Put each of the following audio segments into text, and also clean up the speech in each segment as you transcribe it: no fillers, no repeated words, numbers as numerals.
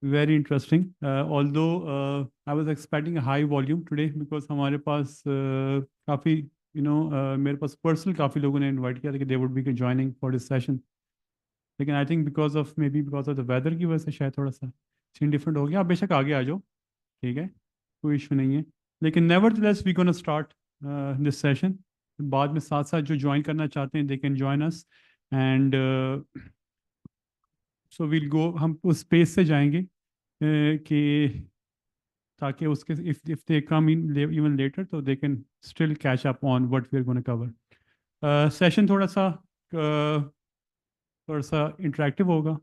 Very interesting. Although I was expecting a high volume today because हमारे पास काफ़ी मेरे पास personal काफ़ी लोगों ने इनवाइट किया था कि they would be joining for this session. लेकिन I think because of the weather की वजह से शायद थोड़ा सा सीन डिफरेंट हो गया। आप बेशक आगे आ जाओ, ठीक है, कोई इशू नहीं है। लेकिन nevertheless we gonna start this session. बाद में साथ साथ जो ज्वाइन करना चाहते हैं they can join us. And so will go, हम उस स्पेस से जाएंगे कि ताकि उसके if they come in even later तो they can still catch up on what we are gonna cover. Session थोड़ा सा इंटरेक्टिव होगा।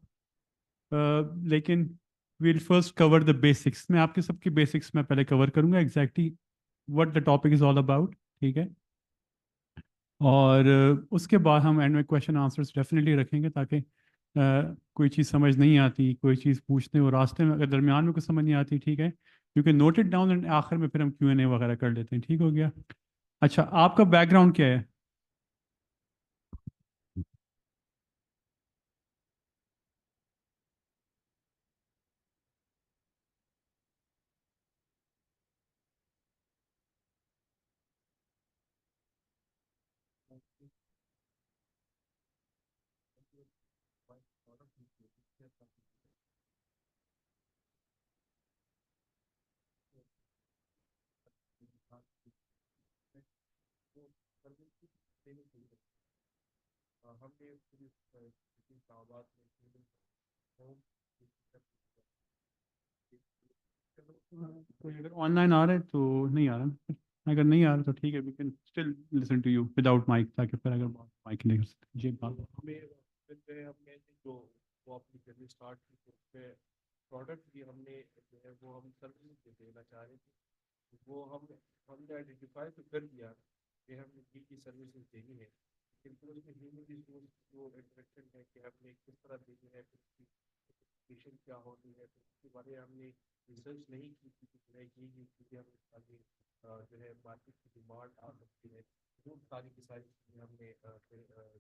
लेकिन will first cover the basics. मैं आपके सबकी बेसिक्स में पहले कवर करूंगा exactly what the topic is all about, ठीक है। और उसके बाद हम एंड में क्वेश्चन आंसर्स डेफिनेटली रखेंगे ताकि कोई चीज़ समझ नहीं आती, कोई चीज़ पूछते हो रास्ते में, अगर दरमियान में कुछ समझ नहीं आती, ठीक है, you can note it down and आखिर में फिर हम Q&A वगैरह कर लेते हैं। ठीक हो गया? अच्छा, आपका बैकग्राउंड क्या है? कोई अगर ऑनलाइन आ रहा है तो नहीं आ रहा, अगर नहीं आ रहा तो ठीक है, we can still listen to you without mic, ताकि फिर अगर माइक नहीं कर सकते जी बात। हमें फिर जो है हमने जो वो अपनी जर्नी स्टार्ट की तो उसमें प्रोडक्ट भी हमने जो है वो हम सर्विस देना चाह रहे थे। तो वो हमने आइडेंटिफाई तो कर दिया कि हमें की सर्विसेज देनी है, लेकिन फिर उसमें ह्यूमन रिसोर्स जो इंटरेक्शन है कि हमने किस तरह देनी है, फिर उसकी एप्लीकेशन क्या होनी है, फिर उसके बारे में हमने रिसर्च नहीं की थी कि जो है ये चीज़ें हमें आगे जो है मार्केट की डिमांड आ सकती है। वो सारी की सारी चीज़ें हमने फिर जो है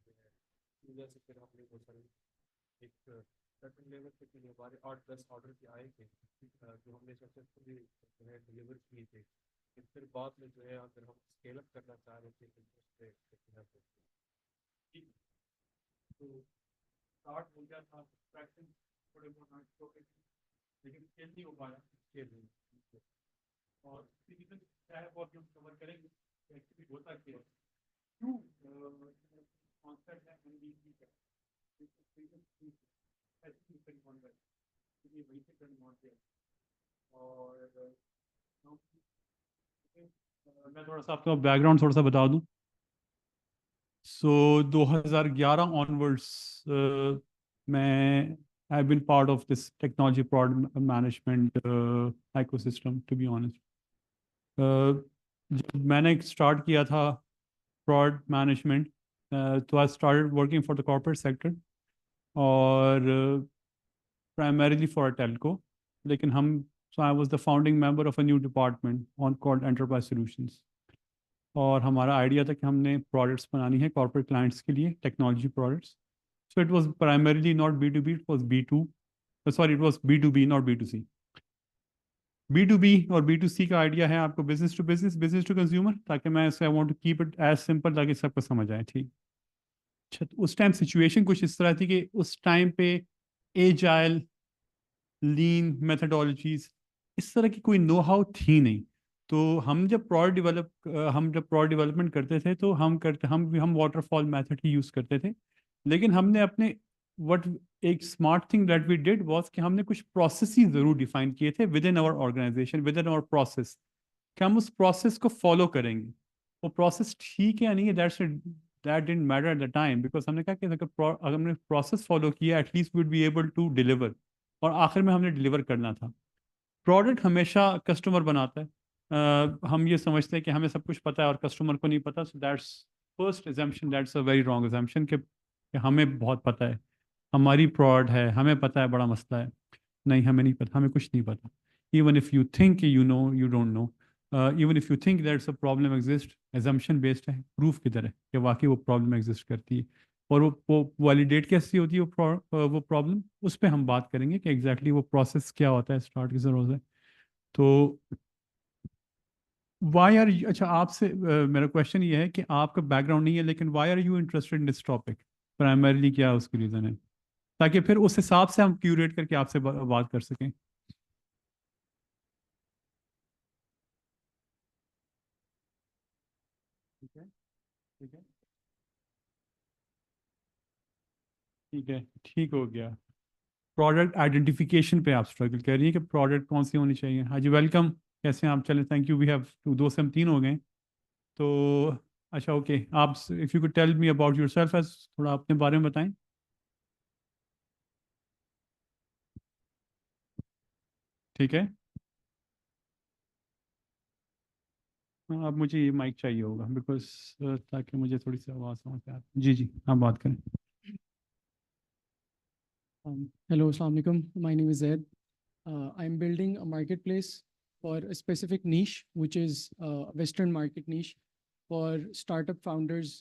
यूजर से फिर हमने वो सर्विस एक सर्टन लेवल पे के लिए हमारे 8-10 ऑर्डर के आए थे, जो हमने सक्सेसफुली जो है डिलीवर किए थे। फिर बाद में जो है अगर हम स्केल अप करना चाह रहे थे तो उस पर ठीक। तो स्टार्ट हो गया था प्रैक्टिस, थोड़े बहुत नाटकों पे, लेकिन स्केल नहीं हो पाया, स्केल नहीं। और रीजन क्या है वो अभी हम कवर करेंगे एक्चुअली होता क्या है, क्यों कॉन्सेप्ट है एमबीसी का, ऐसे ही वही से करना और मैं थोड़ा सा आपका बैकग्राउंड थोड़ा सा बता दूं। सो 2011 ऑनवर्ड्स मैं I been part of this technology product management ecosystem, to be honest. जब मैंने स्टार्ट किया था प्रोडक्ट मैनेजमेंट, तो I started working for the corporate sector और प्राइमरीली फॉर टेलको। लेकिन हम, so I was the founding member of a new department on called enterprise solutions. और हमारा आइडिया था कि हमने प्रोडक्ट्स बनानी है कॉर्पोरेट क्लाइंट्स के लिए, technology products. So it was primarily not B2B, it was B2, sorry it was B2B not B2C। B2B और B2C का आइडिया है आपको, business to business, business to consumer, ताकि मैं I want to keep it as simple ताकि सबको समझ आए, ठीक। अच्छा, तो उस टाइम सिचुएशन कुछ इस तरह थी कि उस टाइम पे एजाइल, लीन मेथडोलॉजीज, इस तरह की कोई नो हाउ थी नहीं। तो हम जब प्रोडक्ट डेवलपमेंट करते थे तो हम वाटरफॉल मेथड ही यूज़ करते थे। लेकिन हमने अपने वट एक smart thing that we did was कि हमने कुछ प्रोसेसेस ज़रूर डिफाइन किए थे within our organisation, within our process, कि हम उस प्रोसेस को फॉलो करेंगे। वो प्रोसेस ठीक है या नहीं है, that didn't matter at the time, because हमने कहा कि अगर हमने प्रोसेस फॉलो किया at least we would be able to deliver. और आखिर में हमने डिलीवर करना था। प्रोडक्ट हमेशा कस्टमर बनाता है। हम ये समझते हैं कि हमें सब कुछ पता है और कस्टमर को नहीं पता, so that's first assumption, that's a very wrong assumption कि हमें बहुत पता है, हमारी प्रोडक्ट है, हमें पता है, बड़ा मसला है। नहीं, हमें नहीं पता, हमें कुछ नहीं पता। Even if you think you know, you don't know. Even if you think that's a problem exist, assumption based है, प्रूफ किधर है कि वाकई वो प्रॉब्लम एग्जिस्ट करती है। और वो वैलिडेट कैसी होती है वो प्रॉब्लम, उस पर हम बात करेंगे कि एग्जैक्टली वो प्रोसेस क्या होता है स्टार्ट की ज़रूरत है। तो वाई आर, अच्छा आपसे मेरा क्वेश्चन ये है कि आपका बैकग्राउंड नहीं है, लेकिन why are you interested in this topic, primarily क्या उसकी रीज़न है, ताकि फिर उस हिसाब से हम क्यूरेट करके आपसे बात कर सकें। ठीक है, ठीक है, ठीक है, ठीक हो गया। प्रोडक्ट आइडेंटिफिकेशन पे आप स्ट्रगल कर रही हैं कि प्रोडक्ट कौन सी होनी चाहिए। हाँ जी, वेलकम, कैसे हैं आप? चलें, थैंक यू, वी हैव दो से हम तीन हो गए। तो अच्छा, ओके, आप if you could tell me about yourself, as थोड़ा अपने बारे में बताएं। ठीक है। हाँ, अब मुझे ये माइक चाहिए होगा बिकॉज, ताकि मुझे थोड़ी सी आवाज़ समझ में आए। जी जी, आप बात करें। Hello, Assalamu alaikum. My name is Zaid. I'm building a marketplace for a specific niche, which is Western market niche for startup founders.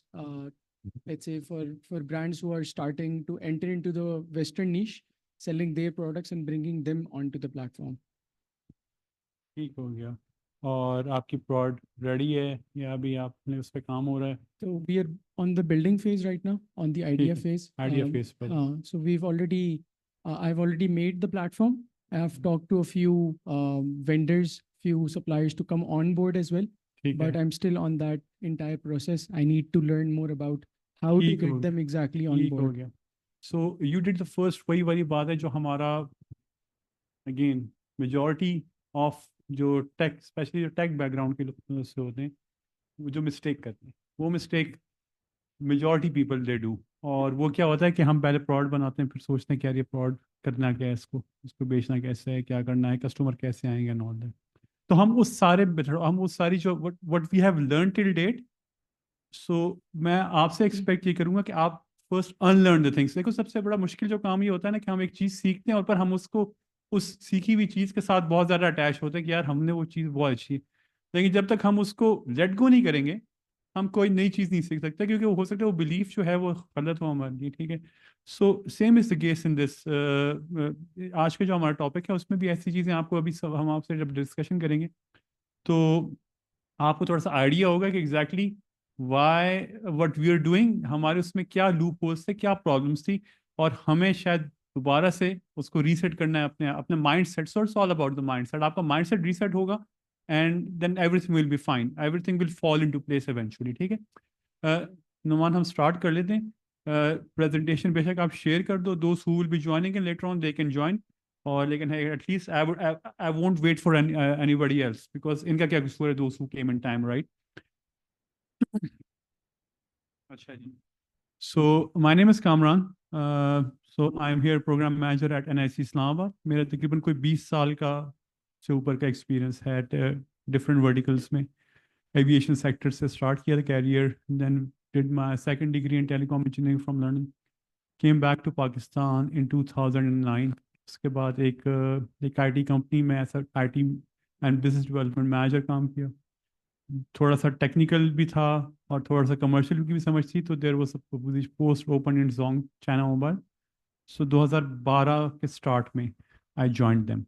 Let's say for brands who are starting to enter into the Western niche, selling their products and bringing them onto the platform. ठीक हो गया। और आपकी प्रोड ready है या अभी आपने उस पर काम हो रहा है? So we are on the building phase right now, on the ठीक idea है, phase. आइडिया फेस पर। So I've already made the platform. I have talked to a few vendors, few suppliers to come on board as well. ठीक But है, I'm still on that entire process. I need to learn more about how to ठीक हो get them exactly on ठीक हो board. गया। So you did the first, वही वाली बात है जो हमारा, अगेन, मेजॉरिटी ऑफ जो टेक, स्पेशली जो टेक बैकग्राउंड के लोग से होते हैं, वो जो मिस्टेक करते हैं, वो mistake majority people they do. और वो क्या होता है कि हम पहले प्रोडक्ट बनाते हैं, फिर सोचते हैं कि यार ये प्रोडक्ट करना क्या है, इसको बेचना कैसे है, क्या करना है, कस्टमर कैसे आएंगे एंड ऑल दैट। तो हम उस सारी जो what we have learn till date, so मैं आपसे एक्सपेक्ट ये करूंगा कि आप फर्स्ट अनलर्न द थिंग्स। देखो, सबसे बड़ा मुश्किल जो काम ये होता है ना कि हम एक चीज़ सीखते हैं और पर हम उसको उस सीखी हुई चीज़ के साथ बहुत ज़्यादा अटैच होते हैं कि यार हमने वो चीज़ बहुत अच्छी है, लेकिन जब तक हम उसको लेट गो नहीं करेंगे, हम कोई नई चीज़ नहीं सीख सकते, क्योंकि वो हो सकता है वो बिलीफ जो है वो गलत हो हमारे लिए। ठीक है, so same is the case in this. आज का जो हमारा टॉपिक है उसमें भी ऐसी चीज़ें आपको अभी सब हम आपसे जब डिस्कशन करेंगे तो आपको थोड़ा सा आइडिया होगा कि exactly why what we are doing, हमारे उसमें क्या लूप होल्स थे, क्या प्रॉब्लम्स थी, और हमें शायद दोबारा से उसको रीसेट करना है, अपने अपने mindset. So it's all about the mindset. आपका माइंड सेट रीसेट होगा and then everything will be fine, everything will fall into place eventually. ठीक है, नुमान, हम स्टार्ट कर लेते हैं। प्रेजेंटेशन बेशक आप शेयर कर दो, दोस्त who will be joining later on they can join. और लेकिन at least I won't wait for anybody else, because इनका क्या कसूर है, दोस्त who came in time, right? अच्छा जी। So my name is Kamran. So I am here programme manager at NIC Islamabad. मेरा तकरीबन कोई 20 साल का से ऊपर का एक्सपीरियंस है डिफरेंट वर्टिकल्स में। एविएशन सेक्टर से स्टार्ट किया था career, then did my second degree in telecom engineering from London, came back to Pakistan in 2009। उसके बाद एक IT कंपनी में as IT and business development manager काम किया। थोड़ा सा टेक्निकल भी था और थोड़ा सा कमर्शियल की भी समझ थी, तो देर वो सब post open in Zong China Mobile. So 2012 के स्टार्ट में I joined them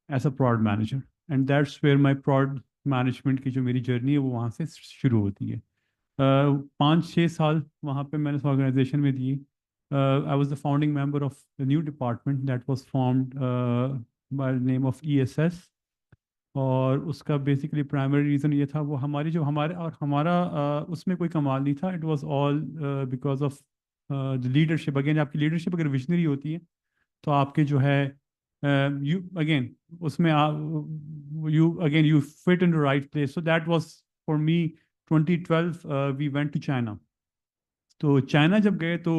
as a product manager, and that's where my product management की जो मेरी जर्नी है वो वहाँ से शुरू होती है। 5-6 साल वहाँ पे मैंने उस ऑर्गेनाइजेशन में दी। I was the founding member of the new department that was formed by the name of ESS। और उसका बेसिकली प्राइमरी रीज़न ये था, वो हमारी जो हमारे और हमारा उसमें कोई कमाल नहीं था, it was all because of the leadership. Again, आपकी लीडरशिप अगर विजनरी होती है तो आपके जो है यू अगेन उसमें you fit in the right place. So that was for me 2012 we went to China. तो चाइना जब गए तो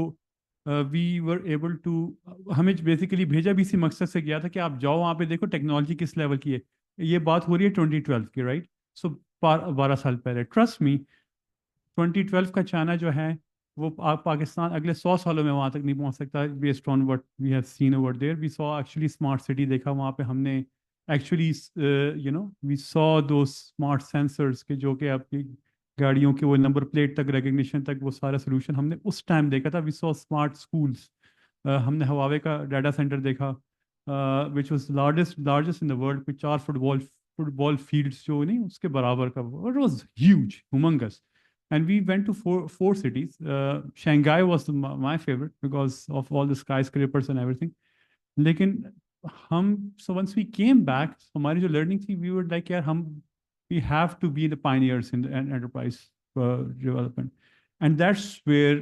वी वर एबल टू, हमें बेसिकली भेजा भी इसी मकसद से गया था कि आप जाओ वहाँ पे देखो टेक्नोलॉजी किस लेवल की है। ये बात हो रही है 2012 की, राइट? सो 12 साल पहले, ट्रस्ट मी, 2012 का चाइना जो है वो आप पाकिस्तान अगले 100 सालों में वहाँ तक नहीं पहुँच सकता, based on what we have seen over there. We saw actually smart city देखा वहाँ पे हमने, एक्चुअली वी सॉ दो स्मार्ट सेंसर्स के जो कि आपकी गाड़ियों के वो नंबर प्लेट तक रिकग्निशन तक वो सारा सोल्यूशन हमने उस टाइम देखा था। वी सॉ स्मार्ट स्कूल्स, हमने हवावे का डाटा सेंटर देखा which was largest in the world, कोई 4 फुटबॉल फील्ड्स जो नहीं उसके बराबर का, it was huge, humongous. And we went to four cities. Shanghai was my favorite because of all the skyscrapers and everything. लेकिन हम, so once we came back, हमारी जो learning थी, we were like यार हम we have to be the pioneers in the enterprise development. And that's where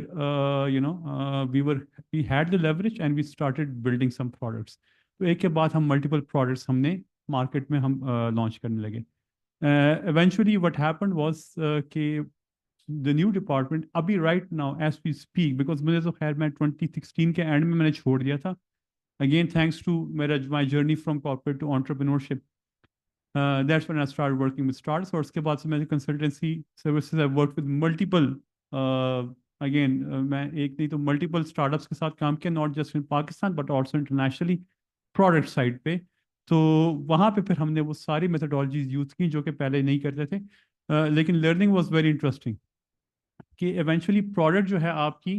we had the leverage and we started building some products. तो एक के बाद हम multiple products हमने market में हम launch करने लगे. Eventually what happened was कि the new department अभी right now as we speak, because मुझे तो खैर मैं 2016 के end में मैंने छोड़ दिया था, again thanks to my journey from corporate to entrepreneurship. That's when I started working with startups. और उसके बाद से मैंने consultancy services, I've worked with multiple मैं एक नहीं तो multiple startups के साथ काम किया, not just in Pakistan but also internationally product side पे. तो वहाँ पे फिर हमने वो सारी methodologies यूज़ की जो कि पहले नहीं करते थे, लेकिन learning was very interesting कि इवेंचुअली प्रोडक्ट जो है आपकी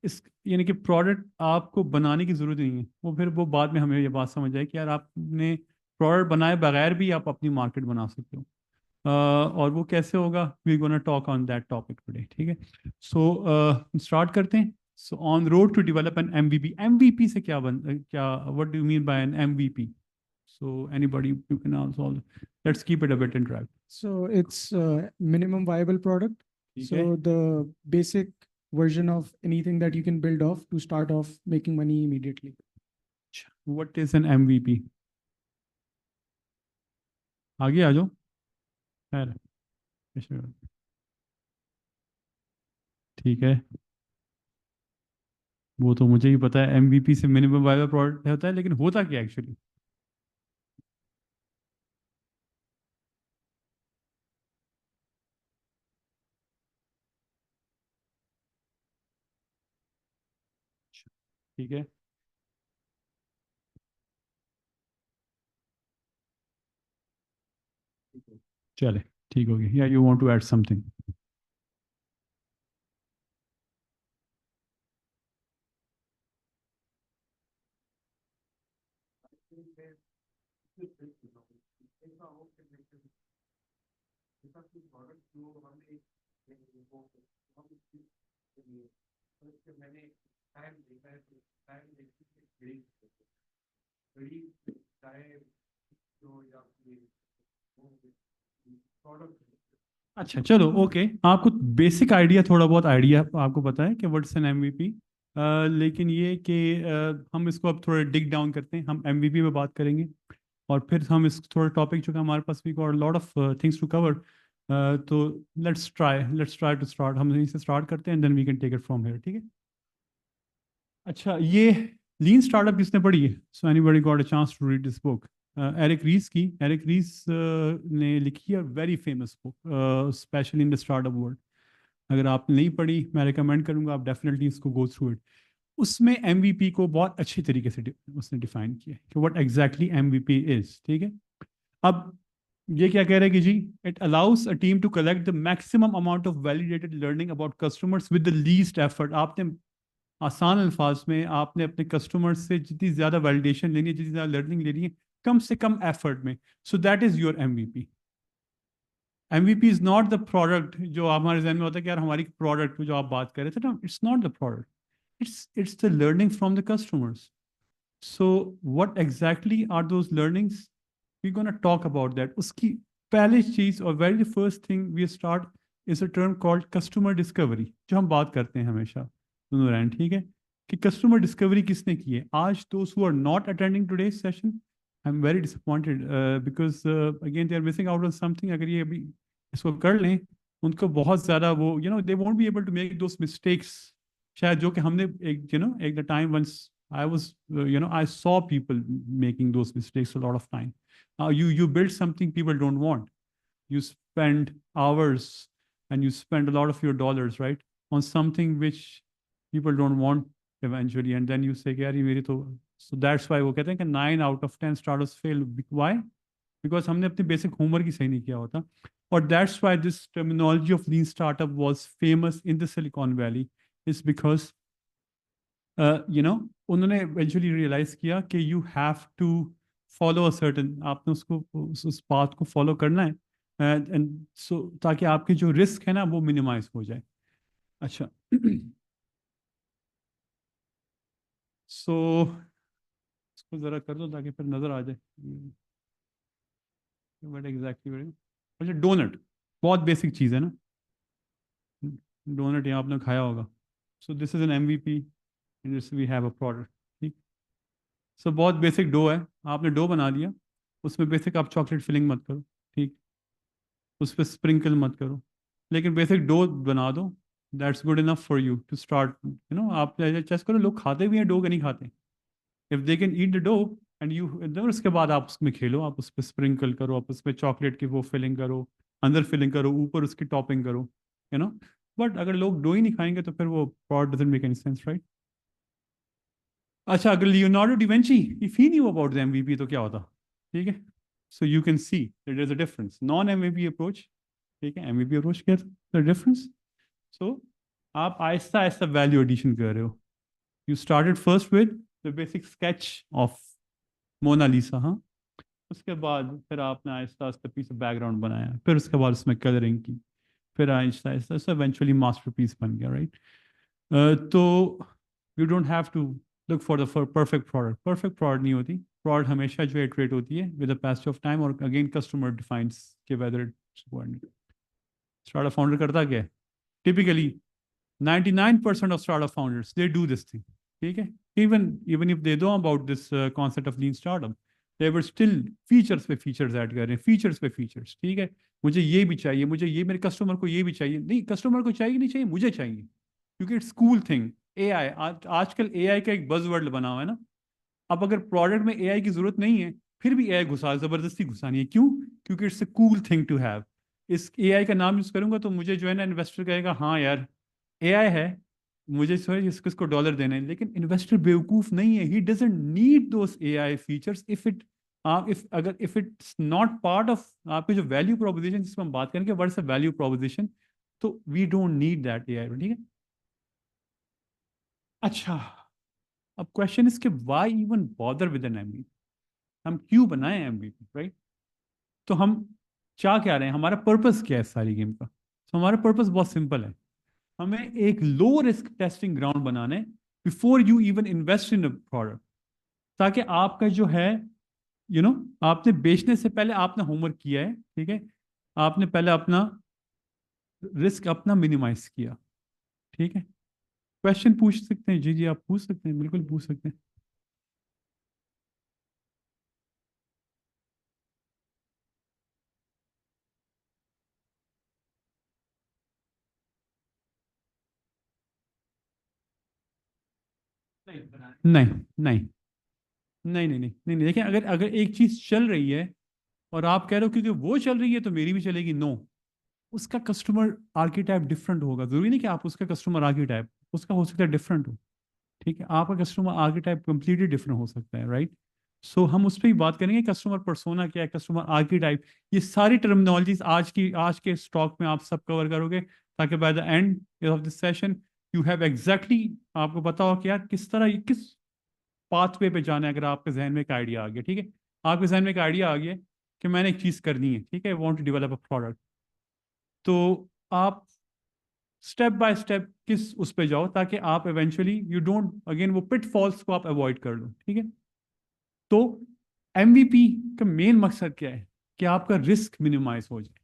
इस यानी कि प्रोडक्ट आपको बनाने की ज़रूरत नहीं है, वो फिर वो बाद में हमें ये बात समझ आए कि यार आपने प्रोडक्ट बनाए बगैर भी आप अपनी मार्केट बना सकते हो, और वो कैसे होगा, we gonna talk on that topic today, ठीक है। सो स्टार्ट करते हैं। So on road to develop an MVP, MVP से क्या what do you mean by an MVP? So anybody you can also, let's keep it a bit interactive. So it's minimum viable product. ठीक है, So the basic version of anything that you can build off to start off making money immediately. What is an MVP? आगे आ जाओ। खैर, ठीक है, वो तो मुझे ही पता है एमवीपी से मिनिमम वायबल प्रोडक्ट होता है, लेकिन होता क्या एक्चुअली? ठीक है, चले, ठीक हो गया। या you want to add something? मैंने टाइम देखा है, तो टाइम देखने से बड़ी चाहे जो या प्रोडक्ट। अच्छा चलो, ओके, आपको बेसिक आइडिया, थोड़ा बहुत आइडिया आपको पता है कि व्हाट्स एन एमवीपी, लेकिन ये कि हम इसको अब थोड़ा डिग डाउन करते हैं, हम एमवीपी पे बात करेंगे और फिर हम इस थोड़ा टॉपिक, जो कि हमारे पास we got lot of things to cover, तो लेट्स ट्राई टू स्टार्ट, हम यहीं से स्टार्ट करते हैं and then we can take it from here, ठीक है। अच्छा, ये लीन स्टार्टअप किसने पढ़ी है? So anybody got a chance to read this book? Eric Ries की, एरिक रीस ने लिखी है very famous book, especially in the startup world. अगर आपने नहीं पढ़ी, मैं रिकमेंड करूंगा आप डेफिनेटली इसको गो थ्रू इट। उसमें एमवीपी को बहुत अच्छी तरीके से उसने डिफाइन किया कि व्हाट एग्जैक्टली एमवीपी इज, ठीक है। अब ये क्या कह रहे हैं कि जी, it allows a team to collect the maximum amount of validated learning about customers with the least effort. आपने आसान अल्फाज में आपने अपने कस्टमर्स से जितनी ज़्यादा वैलिडेशन लेनी है, जितनी ज़्यादा लर्निंग लेनी है, कम से कम एफर्ट में। So that is your MVP. MVP is not the product जो हमारे जहन में होता है कि यार हमारी प्रोडक्ट जो आप बात कर रहे थे ना, it's not the product, it's the learning from the customers. So what exactly are those learnings? We're going to talk about that. Uski पहली चीज और very first thing we start is a term called customer discovery, जो हम बात करते हैं हमेशा दोनों रैंड, ठीक है, कि customer discovery किसने की है। आज those who are not attending today's session, I'm very disappointed because again they are missing out on something। अगर ये अभी इसको कर लें, उनको बहुत ज़्यादा वो they won't be able to make those mistakes शायद जो कि हमने एक the time once I was I saw people making those mistakes a lot of time. You build something people don't want, you spend hours and you spend a lot of your dollars, right, on something which people don't want eventually, and then you say यार ये मेरी तो, so that's why वो कहते हैं कि 9 out of 10 startups fail. Why? Because हमने अपनी बेसिक होमवर्क ही सही नहीं किया होता. और that's why this terminology of lean startup was famous in the Silicon Valley, is because उन्होंने eventually रियलाइज किया कि you have to follow a certain, आपने उसको उस बात को फॉलो करना है, एंड सो ताकि आपके जो रिस्क है ना वो मिनिमाइज हो जाए. अच्छा. सो इसको ज़रा कर दो ताकि फिर नज़र आ जाए बट एग्जैक्टली. अच्छा, डोनट बहुत बेसिक चीज़ है ना. डोनट यहाँ आपने खाया होगा. So this is an MVP and this we have a product. ठीक. सो बहुत बेसिक डो है, आपने डो बना लिया, उसमें बेसिक आप चॉकलेट फिलिंग मत करो. ठीक. उस पर स्प्रिंकल मत करो, लेकिन बेसिक डो बना दो. That's good enough for you to start. आप चेस्ट करो, लोग खाते भी हैं डो के नहीं खाते. If they can eat the dough and you, उसके बाद आप उसमें खेलो, आप उस पर स्प्रिंकल करो, आप उस पर चॉकलेट की वो फिलिंग करो, अंदर फिलिंग करो, ऊपर उसकी टॉपिंग करो. यू नो बट अगर लोग डो ही नहीं खाएंगे तो फिर वो product doesn't make any sense, right. अच्छा, अगर Leonardo da Vinci if he knew about the MVP तो क्या होता. ठीक है. So you can see there is a difference. Non MVP approach, ठीक है, MVP अप्रोच, क्या द डिफरेंस. सो आप आहिस्ता आहिस्ता वैल्यू एडिशन कर रहे हो. You started first with the basic sketch of Mona Lisa. हाँ. उसके बाद फिर आपने आहिस्ता आहिस्ता पीस बैकग्राउंड बनाया, फिर उसके बाद उसमें कलरिंग की, फिर आहिस्ता आहिस्ता इवेंचुअली मास्टरपीस बन गया, राइट. तो you don't have to look for the perfect product. Perfect product नहीं होती. प्रोडक्ट हमेशा जो इटरेट होती है with the passage of time, और अगेन कस्टमर डिफाइंस के whether it's good. Startup founder करता क्या है typically. 99% of startup founders, they do this thing. ठीक है. Even if they know about this concept of lean startup, they were still features पे features add कर रहे हैं, features पे features. ठीक है. मुझे ये भी चाहिए, मुझे ये, मेरे कस्टमर को ये भी चाहिए. नहीं, कस्टमर को चाहिए नहीं चाहिए, मुझे चाहिए, क्योंकि इट्स कूल थिंग. AI आजकल AI का एक बज़वर्ड बना हुआ है ना. अब अगर प्रोडक्ट में AI की जरूरत नहीं है फिर भी AI घुसा, जबरदस्ती घुसानी है. क्यों? क्योंकि it's a cool thing to have. इस AI का नाम यूज करूंगा तो मुझे जो है ना इन्वेस्टर कहेगा हाँ यार AI है, मुझे इसको डॉलर देने हैं. लेकिन इन्वेस्टर बेवकूफ नहीं है. He doesn't need those AI features if it's not part of आपके जो वैल्यू प्रोपोजिशन जिसमें हम बात करेंगे, व्हाट्स अ वैल्यू प्रोपोजिशन. तो we don't need that AI. ठीक है. अच्छा, अब क्वेश्चन इज के why even bother with an MVP. हम क्यों बनाए MVP, राइट. तो हम चाह क्या रहे हैं, हमारा पर्पस क्या है सारी गेम का. तो हमारा पर्पस बहुत सिंपल है. हमें एक लो रिस्क टेस्टिंग ग्राउंड बनाना है before you even invest in a product, ताकि आपका जो है आपने बेचने से पहले आपने होमवर्क किया है. ठीक है. आपने पहले अपना रिस्क अपना मिनिमाइज किया. ठीक है. क्वेश्चन पूछ सकते हैं. जी जी, आप पूछ सकते हैं, बिल्कुल पूछ सकते हैं. नहीं नहीं नहीं नहीं नहीं नहीं नहीं. देखिए, अगर अगर एक चीज चल रही है और आप कह रहे हो क्योंकि वो चल रही है तो मेरी भी चलेगी, नो. उसका कस्टमर आर्किटाइप डिफरेंट होगा. जरूरी नहीं कि आप उसका कस्टमर आर्किटाइप, उसका हो सकता है डिफरेंट हो. ठीक है. आपका कस्टमर आर्किटाइप कंप्लीटली डिफरेंट हो सकता है, राइट. सो हम उस पर ही बात करेंगे. कस्टमर पर्सोना क्या है, कस्टमर आर्किटाइप, ये सारी टर्मिनोलॉजीज आज के स्टॉक में आप सब कवर करोगे, ताकि by the end of this session you have exactly, आपको पता हो कि यार किस तरह, किस पाथवे पे जाना है. अगर आपके जहन में एक आइडिया आ गया, ठीक है, आपके जहन में एक आइडिया आ गया कि मैंने एक चीज़ करनी है, ठीक है, want to develop a product, तो आप स्टेप बाय स्टेप किस उस पे जाओ ताकि आप इवेंचुअली यू डोंट अगेन वो पिटफॉल्स को आप अवॉइड कर लो. ठीक है. तो MVP का मेन मकसद क्या है कि आपका रिस्क मिनिमाइज हो जाए.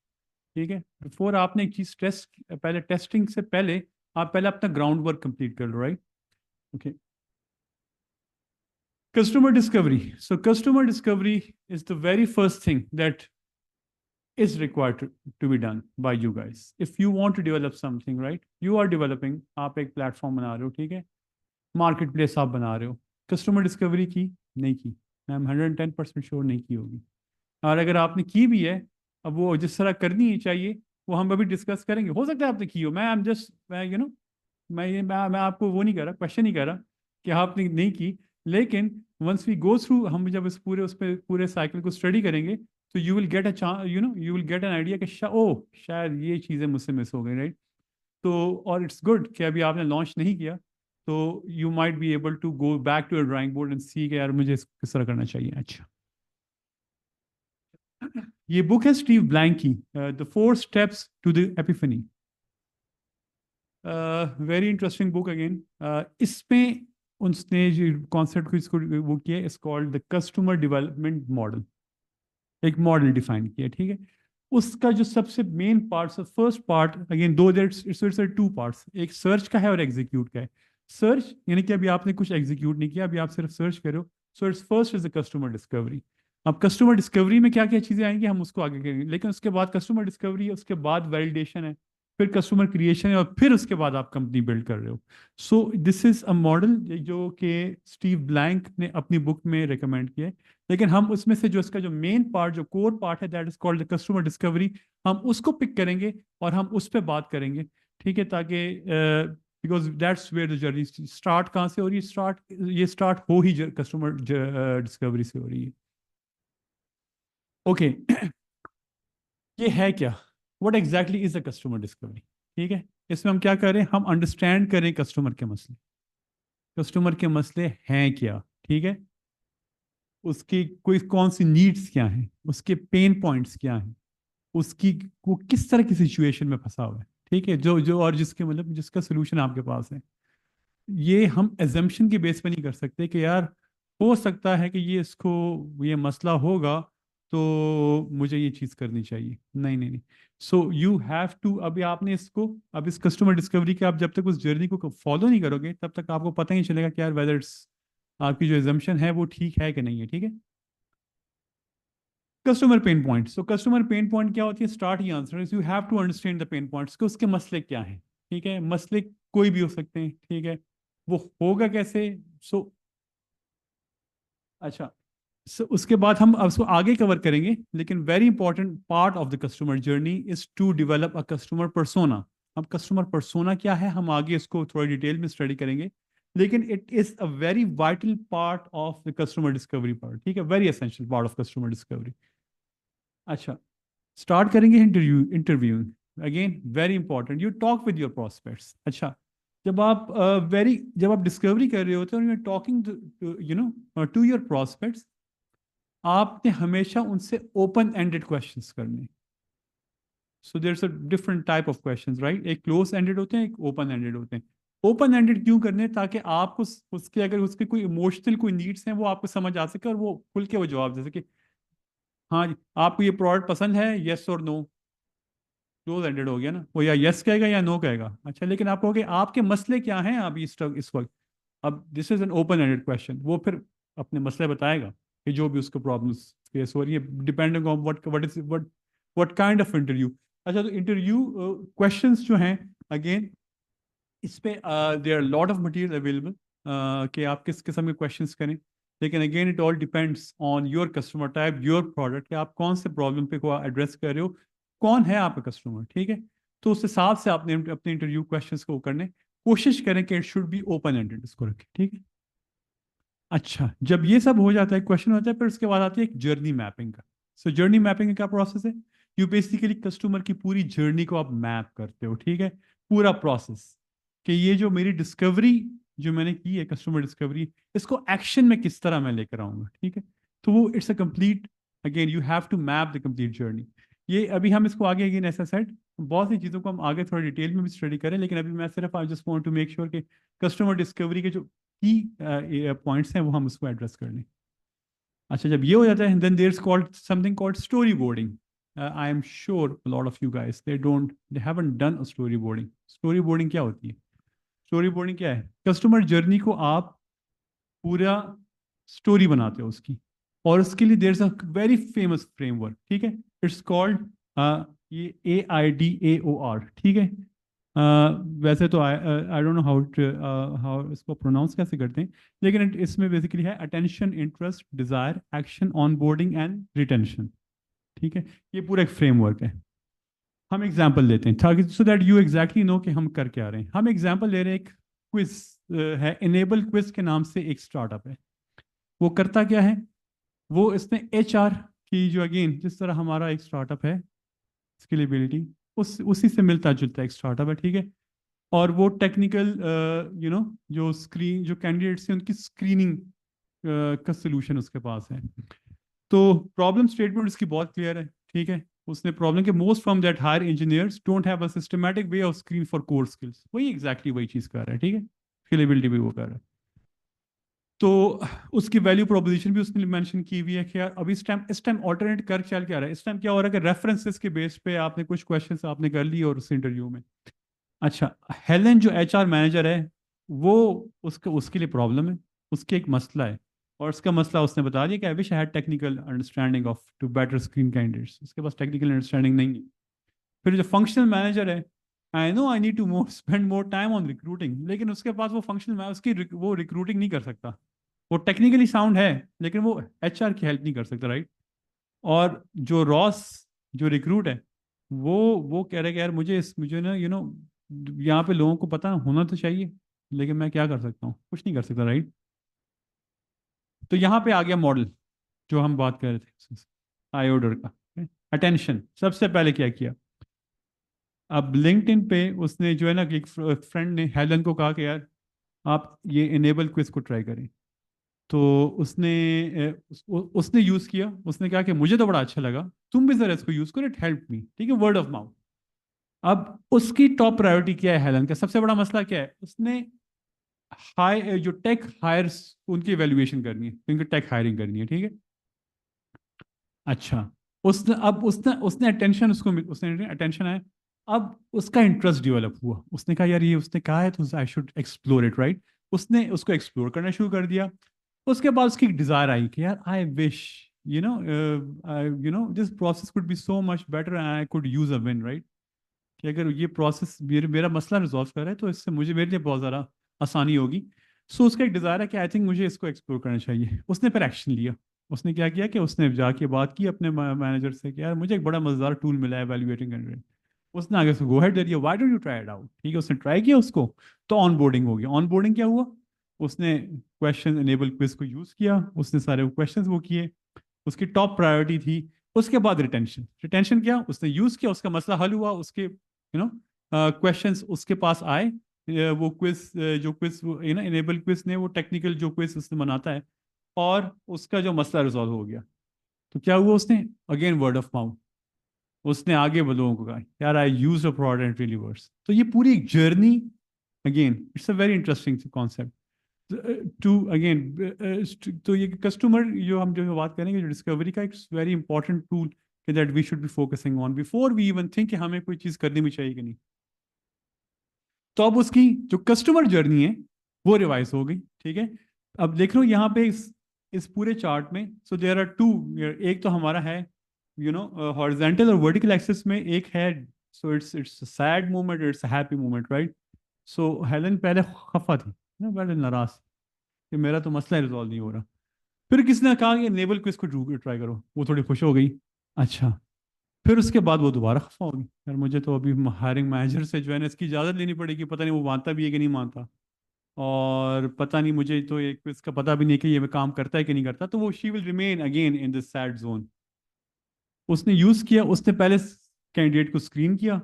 ठीक है. बिफोर आपने एक चीज टेस्ट, पहले टेस्टिंग से पहले आप पहले अपना ग्राउंड वर्क कंप्लीट कर लो, right. Okay. Customer discovery. So customer discovery is the very first thing that is required to be done by you guys. If you want to develop something, right? You are developing, आप एक platform बना रहे हो, ठीक है, market place आप बना रहे हो, कस्टमर डिस्कवरी की नहीं की, मैं 110% श्योर नहीं की होगी. और अगर आपने की भी है, अब वो जिस तरह करनी ही चाहिए वो हम अभी डिस्कस करेंगे. हो सकता है आपने की हो, मैं आई एम जस्ट मैं आपको वो नहीं कर रहा, क्वेश्चन नहीं कर रहा कि आपने नहीं की. लेकिन वंस वी गो थ्रू, हम जब इस पूरे उस पर पूरे साइकिल को स्टडी करेंगे तो you will get a chance, you will get an idea कि शायद ये चीज़ें मुझसे मिस हो गई, राइट? तो और इट्स गुड कि अभी आपने लॉन्च नहीं किया, तो you might be able to go back to your drawing board and see कि यार मुझे किस तरह करना चाहिए। अच्छा, ये बुक है स्टीव ब्लैंक की, the 4 steps to the epiphany. Very interesting book again. इसमें उसने जो कॉन्सेप्ट को इसको वो किया, it's called the customer development model. एक मॉडल डिफाइन किया, ठीक है? उसका जो सबसे main part, first part again दो इट्स 2 पार्ट्स, एक सर्च का है और एग्जीक्यूट का है। सर्च यानी कि अभी आपने कुछ एग्जीक्यूट नहीं किया, अभी आप सिर्फ सर्च करो। So it's first is the customer discovery. अब कस्टमर डिस्कवरी में क्या क्या चीज़ें आएंगी हम उसको आगे करेंगे, लेकिन उसके बाद कस्टमर डिस्कवरी है, उसके बाद वैलिडेशन है, फिर कस्टमर क्रिएशन है, और फिर उसके बाद आप कंपनी बिल्ड कर रहे हो। सो दिस इज अ मॉडल जो कि स्टीव ब्लैंक ने अपनी बुक में रिकमेंड किया है। लेकिन हम उसमें से जो इसका जो मेन पार्ट, जो कोर पार्ट है, that is called the customer discovery, हम उसको पिक करेंगे और हम उस पर बात करेंगे, ठीक है? ताकि because that's where the journey start कहाँ से हो रही है, ये स्टार्ट हो ही कस्टमर डिस्कवरी से हो रही है। ओके ये है क्या, what exactly is the customer discovery? ठीक है, इसमें हम क्या करें, हम अंडरस्टैंड करें कस्टमर के मसले। कस्टमर के मसले हैं क्या, ठीक है? उसकी कोई कौन सी नीड्स क्या हैं, उसके पेन पॉइंट्स क्या हैं, उसकी वो किस तरह की सिचुएशन में फंसा हुआ है, ठीक है? जो जो और जिसके मतलब जिसका सोल्यूशन आपके पास है। ये हम एजम्पशन के बेस पे नहीं कर सकते कि यार हो सकता है कि ये इसको ये मसला होगा तो मुझे ये चीज़ करनी चाहिए। नहीं नहीं नहीं। सो यू हैव टू, अभी आपने इसको, अब इस कस्टमर डिस्कवरी के आप जब तक उस जर्नी को फॉलो नहीं करोगे तब तक आपको पता ही नहीं चलेगा कि यार वेदर इट्स, आपकी जो एजम्पशन है वो ठीक है कि नहीं है, ठीक है? Customer pain point, so customer pain point क्या होती है? स्टार्ट ही answer is you have to understand the pain points, कि उसके मसले क्या हैं, ठीक है? मसले कोई भी हो सकते हैं, ठीक है? वो होगा कैसे? सो अच्छा, सो उसके बाद हम अब उसको आगे कवर करेंगे, लेकिन very important part of the customer journey is to develop a customer persona. अब कस्टमर पर्सोना क्या है, हम आगे इसको थोड़ी डिटेल में स्टडी करेंगे, लेकिन it is a very vital part of the customer discovery part, ठीक है? Very essential part of customer discovery. अच्छा, स्टार्ट करेंगे interview again very important, you talk with your prospects. अच्छा, जब आप डिस्कवरी कर रहे होते हो, you talking to your prospects, आपने हमेशा उनसे ओपन एंडेड क्वेश्चंस करने। So there a different type of questions, right? एक क्लोज एंडेड होते हैं, एक ओपन एंडेड होते हैं। ओपन एंडेड क्यों करने? ताकि आपको उसके अगर उसके कोई इमोशनल कोई नीड्स हैं वो आपको समझ आ सके और वो खुल के वो जवाब दे सके। हाँ जी, आपको ये प्रोडक्ट पसंद है, येस और नो, क्लोज एंडेड हो गया ना, वो या यस कहेगा या नो कहेगा। अच्छा, लेकिन आप कहोगे आपके मसले क्या हैं आप इस वक्त, अब this is an open ended question, वो फिर अपने मसले बताएगा कि जो भी उसको प्रॉब्लम्स फेस हो रही है, depending on what kind of interview. अच्छा, तो इंटरव्यू क्वेश्चंस जो हैं अगेन इस पे there are lot of material available कि आप किस किस्म के क्वेश्चंस करें, लेकिन again it all depends on your customer type, your product, कि आप कौन से प्रॉब्लम पे को एड्रेस कर रहे हो, कौन है आपका कस्टमर, ठीक है? तो उस हिसाब से आपने अपने इंटरव्यू क्वेश्चंस को करने कोशिश करें कि it should be open ended, इसको रखें, ठीक है? अच्छा, जब ये सब हो जाता है, क्वेश्चन होता है, फिर उसके बाद आती है एक जर्नी मैपिंग का। सो जर्नी मैपिंग का क्या प्रोसेस है? यू बेसिकली कस्टमर की पूरी जर्नी को आप मैप करते हो, ठीक है? पूरा प्रोसेस, कि ये जो मेरी डिस्कवरी जो मैंने की है, कस्टमर डिस्कवरी, इसको एक्शन में किस तरह मैं लेकर आऊंगा, ठीक है? तो वो it's a complete, again you have to map the complete journey. ये अभी हम इसको आगे अगेन ऐसा सेट, बहुत सी चीज़ों को हम आगे थोड़ा डिटेल में भी स्टडी करें, लेकिन अभी मैं सिर्फ I just want to make sure कि कस्टमर डिस्कवरी के जो की पॉइंट्स हैं वो हम उसको एड्रेस कर लें। अच्छा, जब ये हो जाता है, then there is called something called storyboarding. I am sure lot of you guys they haven't done a storyboarding. Storyboarding क्या होती है? स्टोरी बोर्डिंग क्या है? कस्टमर जर्नी को आप पूरा स्टोरी बनाते हो उसकी, और उसके लिए there is a very famous framework, ठीक है? इट्स कॉल्ड ये AIDAOR, ठीक है? वैसे तो आई डोंट नो हाउ इसको प्रोनाउंस कैसे करते हैं, लेकिन इसमें बेसिकली है attention, interest, desire, action, onboarding and retention, ठीक है? ये पूरा एक फ्रेमवर्क है। हम एग्जाम्पल लेते हैं ताकि so that you exactly know कि हम कर क्या रहे हैं। हम एग्जाम्पल ले रहे हैं, एक क्विज है, इनेबल क्विज के नाम से एक स्टार्टअप है। वो करता क्या है? वो इसने HR कि जो अगेन जिस तरह हमारा एक स्टार्टअप है, स्केलेबिलिटी उसी से मिलता जुलता एक स्टार्टअप है, ठीक है। और वो टेक्निकल जो कैंडिडेट्स हैं उनकी स्क्रीनिंग का सोल्यूशन उसके पास है। तो प्रॉब्लम स्टेटमेंट उसकी बहुत क्लियर है, ठीक है। उसने प्रॉब्लम के most from that hire engineers don't have a systematic way of screen for core skills, वही एग्जैक्टली वही चीज़ कर रहा है, ठीक है। स्केलेबिलिटी भी वो कर रहा है। तो उसकी वैल्यू प्रोपोजिशन भी उसने मेंशन की हुई है कि यार अभी इस टाइम ऑल्टरनेट कर चल क्या रहा है, इस टाइम क्या हो रहा है कि रेफरेंसेस के बेस पे आपने कुछ क्वेश्चंस आपने कर लिए और उस इंटरव्यू में, अच्छा हेलन जो एचआर मैनेजर है वो उसके लिए प्रॉब्लम है, उसके एक मसला है। और उसका मसला उसने बता दिया कि I wish I had technical understanding of to better screen candidates, उसके पास टेक्निकल अंडरस्टैंडिंग नहीं है। फिर जो फंक्शनल मैनेजर है, I know I need to more spend more time on recruiting, लेकिन उसके पास वो फंक्शनल वो रिक्रूटिंग नहीं कर सकता। वो टेक्निकली साउंड है लेकिन वो एचआर की हेल्प नहीं कर सकता, राइट। और जो रॉस जो रिक्रूट है वो कह रहे कि यार मुझे ना यहाँ पे लोगों को पता होना तो चाहिए, लेकिन मैं क्या कर सकता हूँ, कुछ नहीं कर सकता, राइट। तो यहाँ पे आ गया मॉडल जो हम बात कर रहे थे आयोडर का। अटेंशन सबसे पहले क्या किया, अब लिंक्डइन पे उसने जो है ना कि एक फ्रेंड ने हेलन को कहा कि यार आप ये इनेबल क्विज को ट्राई करें। तो उसने यूज किया, उसने कहा कि मुझे तो बड़ा अच्छा लगा, तुम भी जरा इसको यूज करो, इट हेल्प मी, ठीक है, वर्ड ऑफ माउथ। अब उसकी टॉप प्रायोरिटी क्या है, हेलन का सबसे बड़ा मसला क्या है, उसने हाई जो टेक हायर्स उनकी वैल्यूएशन करनी है, उनकी टेक हायरिंग करनी है, ठीक है। अच्छा, उसने अटेंशन उसने अटेंशन है। अब उसका इंटरेस्ट डेवलप हुआ, उसने कहा यार ये उसने कहा है तो I should explore it, right. उसने उसको एक्सप्लोर करना शुरू कर दिया। उसके बाद उसकी डिजायर आई कि यार I wish this process could be so much better and I could use a win, right. कि अगर ये प्रोसेस मेरा मसला रिजॉल्व कर रहा है तो इससे मेरे लिए बहुत ज़्यादा आसानी होगी। सो उसका एक डिज़ायर है कि आई थिंक मुझे इसको एक्सप्लोर करना चाहिए। उसने फिर एक्शन लिया। उसने क्या किया कि उसने जाके बात की अपने मैनेजर से कि यार मुझे एक बड़ा मजेदार टूल मिला है एवेल्युएटिंग कैंडिडेट। उसने आगे से गो हेड दे दिया, why don't you try it out, ठीक है। उसने ट्राई किया उसको, तो ऑन बोर्डिंग हो गया। ऑन बोर्डिंग क्या हुआ, उसने क्वेश्चन एनेबल क्विज को यूज़ किया, उसने सारे क्वेश्चन वो किए, उसकी टॉप प्रायोरिटी थी। उसके बाद रिटेंशन, रिटेंशन क्या उसने यूज़ किया, उसका मसला हल हुआ, उसके क्वेश्चंस उसके पास आए। वो क्विज जो क्विज इनेबल क्विज ने वो टेक्निकल जो क्विज उसने बनाता है, और उसका जो मसला रिजॉल्व हो गया। तो क्या हुआ, उसने अगेन वर्ड ऑफ माउथ, उसने आगे लोगों को कहा यार I use a product and really works. तो ये पूरी एक journey, again it's a very interesting concept to again. तो ये कस्टमर जो बात करेंगे जो डिस्कवरी का, it's very important tool that we should be focusing on before we even think कि हमें कोई चीज़ करनी भी चाहिए कि नहीं। तो अब उसकी जो कस्टमर जर्नी है वो रिवाइज हो गई, ठीक है। अब देख लो यहाँ पे इस पूरे चार्ट में, सो देयर आर टू, एक तो हमारा है हॉरिजॉन्टल और वर्टिकल एक्सिस में एक है। So it's sad moment, it's happy moment, right. So Helen पहले खफा थी ना, पहले नाराज कि मेरा तो मसला रिजॉल्व नहीं हो रहा। फिर किसी ने कहा कि नेबल क्विज को ट्राई करो, वो थोड़ी खुश हो गई। अच्छा, फिर उसके बाद वो दोबारा खफा होगी, यार मुझे तो अभी हायरिंग मैनेजर से जो है ना इसकी इजाज़त लेनी पड़ेगी, पता नहीं वो मानता भी है कि नहीं मानता, और पता नहीं मुझे तो ये क्विज का पता भी नहीं कि ये मैं काम करता है कि नहीं करता। तो वो she will remain again in this sad zone. उसने यूज़ किया, उसने पहले कैंडिडेट को स्क्रीन किया,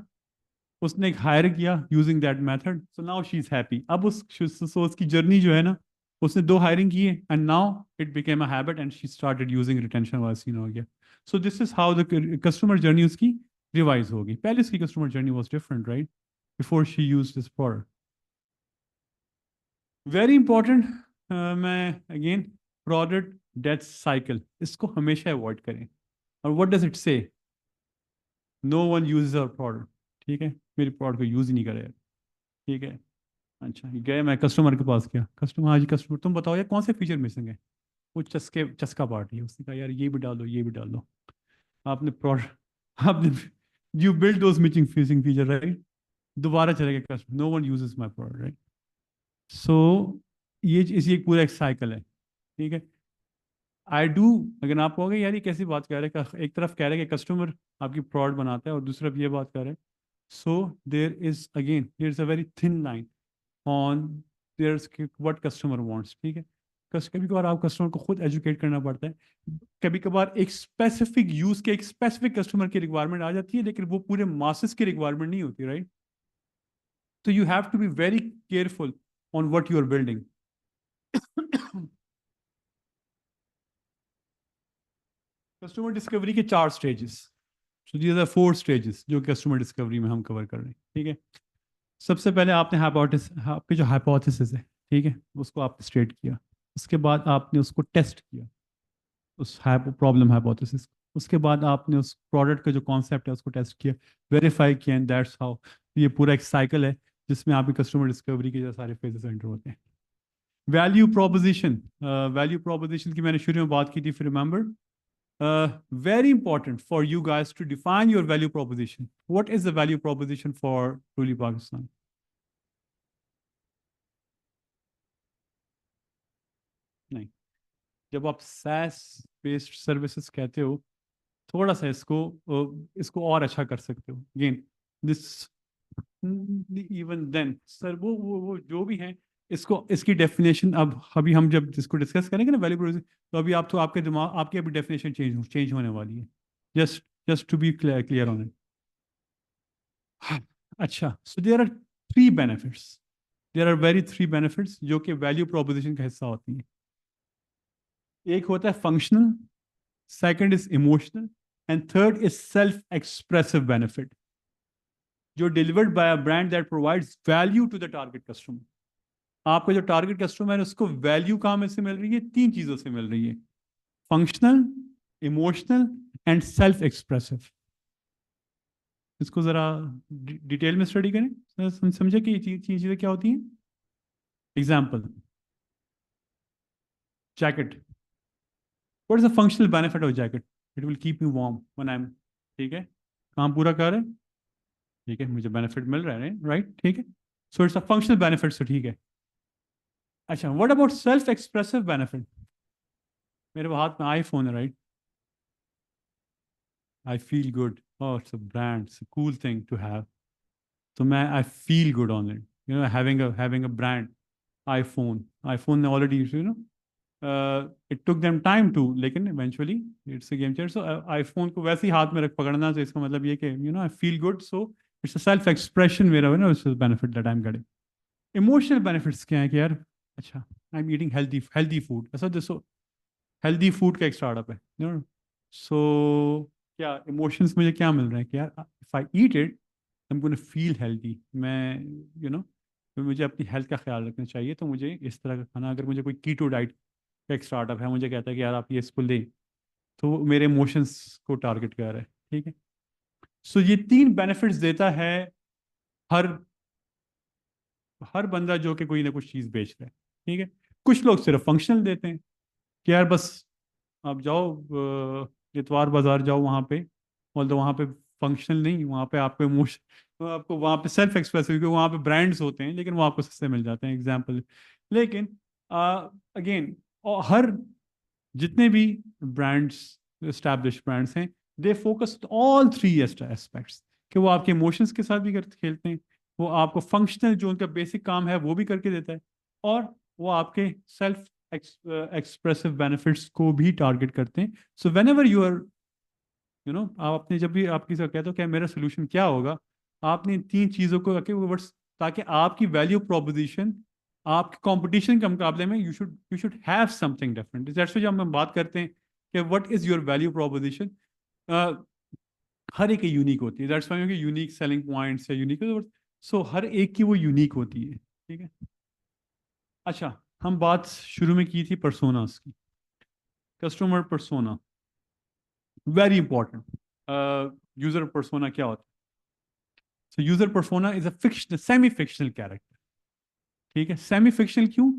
उसने एक हायर किया using that method, so now she is happy. अब उसकी जर्नी जो है ना, उसने 2 हायरिंग की है and now it became a habit and she started using retention वाला सीन हो गया। So this is how the customer journey उसकी रिवाइज होगी। पहले उसकी customer journey was different, right, before she used this product. Very important, मैं अगेन product death cycle इसको हमेशा अवॉइड करें। और what does it say, no one uses our product, ठीक है, मेरी प्रोडक्ट को यूज ही नहीं करे, ठीक है। अच्छा, गए मैं कस्टमर के पास, गया कस्टमर, हाँ जी कस्टमर तुम बताओ यार कौन से फीचर मिसिंग है। वो चस्का पार्टी है, उसने कहा यार ये भी डाल दो ये भी डाल दो। आपने प्रोडक्ट आपने यू बिल्ड दोज मिसिंग फीसिंग फीचर, राइट। दोबारा चलेगा customer, no one uses my product, right. So ये इसी एक पूरा एक साइकिल है, ठीक है। आई डू, अगर आप कहोगे यार ये कैसी बात कह रहे हैं, एक तरफ कह रहे हैं कि कस्टमर आपकी प्रोडक्ट बनाता है और दूसरी तरफ ये बात कर रहे हैं। So there is a very thin line on there what customer wants, ठीक है। कभी कभार आप कस्टमर को खुद एजुकेट करना पड़ता है, कभी कभार एक स्पेसिफिक यूज के एक स्पेसिफिक कस्टमर की रिक्वायरमेंट आ जाती है, लेकिन वो पूरे मासेस की रिक्वायरमेंट नहीं होती, राइट? तो you have to be very careful on what you are building. Customer discovery के 4 stages, so these are 4 stages जो कस्टमर डिस्कवरी में हम कवर कर रहे हैं, ठीक है? सबसे पहले आपने आपके जो हाइपोथेसिस है, ठीक है, उसको आपने स्टेट किया। उसके बाद आपने उसको टेस्ट किया, उस प्रॉब्लम हाइपोथेसिस। उसके बाद आपने उस प्रोडक्ट का जो कॉन्सेप्ट है उसको टेस्ट किया, वेरीफाई किया, एंड दैट्स हाउ। ये पूरा एक साइकिल है जिसमें आपकी कस्टमर डिस्कवरी के जो सारे फेजेस एंटर होते हैं। वैल्यू प्रोपोजिशन की मैंने शुरू में बात की थी, फिर remember, very important for you guys to define your value proposition. What is the value proposition for Truly Pakistan? नहीं, जब आप SaaS based services कहते हो, थोड़ा सा इसको और अच्छा कर सकते हो। Again, this even then, sir वो जो भी है, इसकी डेफिनेशन अब अभी हम जब इसको डिस्कस करेंगे ना वैल्यू प्रोपोजिशन, तो अभी आप तो आपकी अभी डेफिनेशन चेंज होने वाली है, just to be clear on it. अच्छा, so there are 3 benefits, there are very 3 benefits जो कि वैल्यू प्रोपोजिशन का हिस्सा होती है। एक होता है functional, second is emotional, and third is self expressive benefit, जो delivered by a brand that provides value to the target customer. आपका जो टारगेट कस्टमर है उसको वैल्यू कहाँ में से मिल रही है? 3 चीजों से मिल रही है, functional, emotional and self expressive. इसको जरा डिटेल में स्टडी करें, समझे कि ये चीजें क्या होती हैं। Example, jacket, what is the functional benefit of jacket? It will keep me warm when I am, ठीक है, काम पूरा कर रहे हैं, ठीक है, मुझे बेनिफिट मिल रहा है, राइट, ठीक है, so it's a functional benefit, so ठीक है। अच्छा, what about self expressive benefit? मेरे हाथ में आईफोन है, right, I feel good, oh it's a brand, it's a cool thing to have, तो मैं I feel good on it, you know, having a brand iPhone ने already, you know, it took them time to, लेकिन eventually it's a game changer। so iPhone को वैसे ही हाथ में रख पकड़ना, तो इसका मतलब ये कि you know I feel good, so it's a self expression मेरा, you know, it's a benefit that I'm getting। emotional benefits क्या है कि यार, अच्छा, I'm eating healthy food, ऐसा जैसे हेल्दी फूड का एक स्टार्टअप है, you know, so क्या इमोशंस मुझे क्या मिल रहे हैं कि यार if I eat it I am gonna feel healthy, मैं यू नो, मुझे अपनी हेल्थ का ख्याल रखना चाहिए, तो मुझे इस तरह का खाना, अगर मुझे कोई कीटो डाइट का एक स्टार्टअप है, मुझे कहता है कि यार आप ये इसको लें, तो वो मेरे इमोशंस को टारगेट कर रहा है, ठीक है। सो ये 3 बेनिफिट्स देता है हर हर बंदा जो कि कोई ना कुछ चीज़ बेच रहा है, ठीक है। कुछ लोग सिर्फ फंक्शनल देते हैं कि यार बस आप जाओ, इतवार बाजार जाओ, वहाँ पे, और वहाँ पे फंक्शनल नहीं, वहाँ पे आपको इमोशन, तो आपको वहाँ पे सेल्फ एक्सप्रेसिव, क्योंकि वहाँ पे ब्रांड्स होते हैं लेकिन वो आपको सस्ते मिल जाते हैं, एग्जाम्पल। लेकिन अगेन, और हर जितने भी ब्रांड्स, एस्टैब्लिश ब्रांड्स हैं, दे फोकस ऑल 3 एस्पेक्ट्स, कि वो आपके इमोशंस के साथ भी खेलते हैं, वो आपको फंक्शनल जो उनका बेसिक काम है वो भी करके देता है, और वो आपके सेल्फ एक्सप्रेसिव बेनिफिट्स को भी टारगेट करते हैं। So whenever you are, you know, आप अपने जब भी आप किसी को कहते हो क्या मेरा सोल्यूशन क्या होगा, आपने 3 चीज़ों को रखे हुए वर्ड्स, ताकि आपकी वैल्यू प्रोपोजिशन आपके कंपटीशन के मुकाबले में you should have something different. That's why जब हम बात करते हैं कि what is your value proposition, हर एक यूनिक होती है, that's why unique selling points या यूनिक, सो हर एक की वो यूनिक होती है, ठीक है। अच्छा, हम बात शुरू में की थी पर्सोनास की, customer persona, very important. User persona क्या होता है? सो user persona is a fictional, semi fictional character, ठीक है। सेमी फिक्शनल क्यों?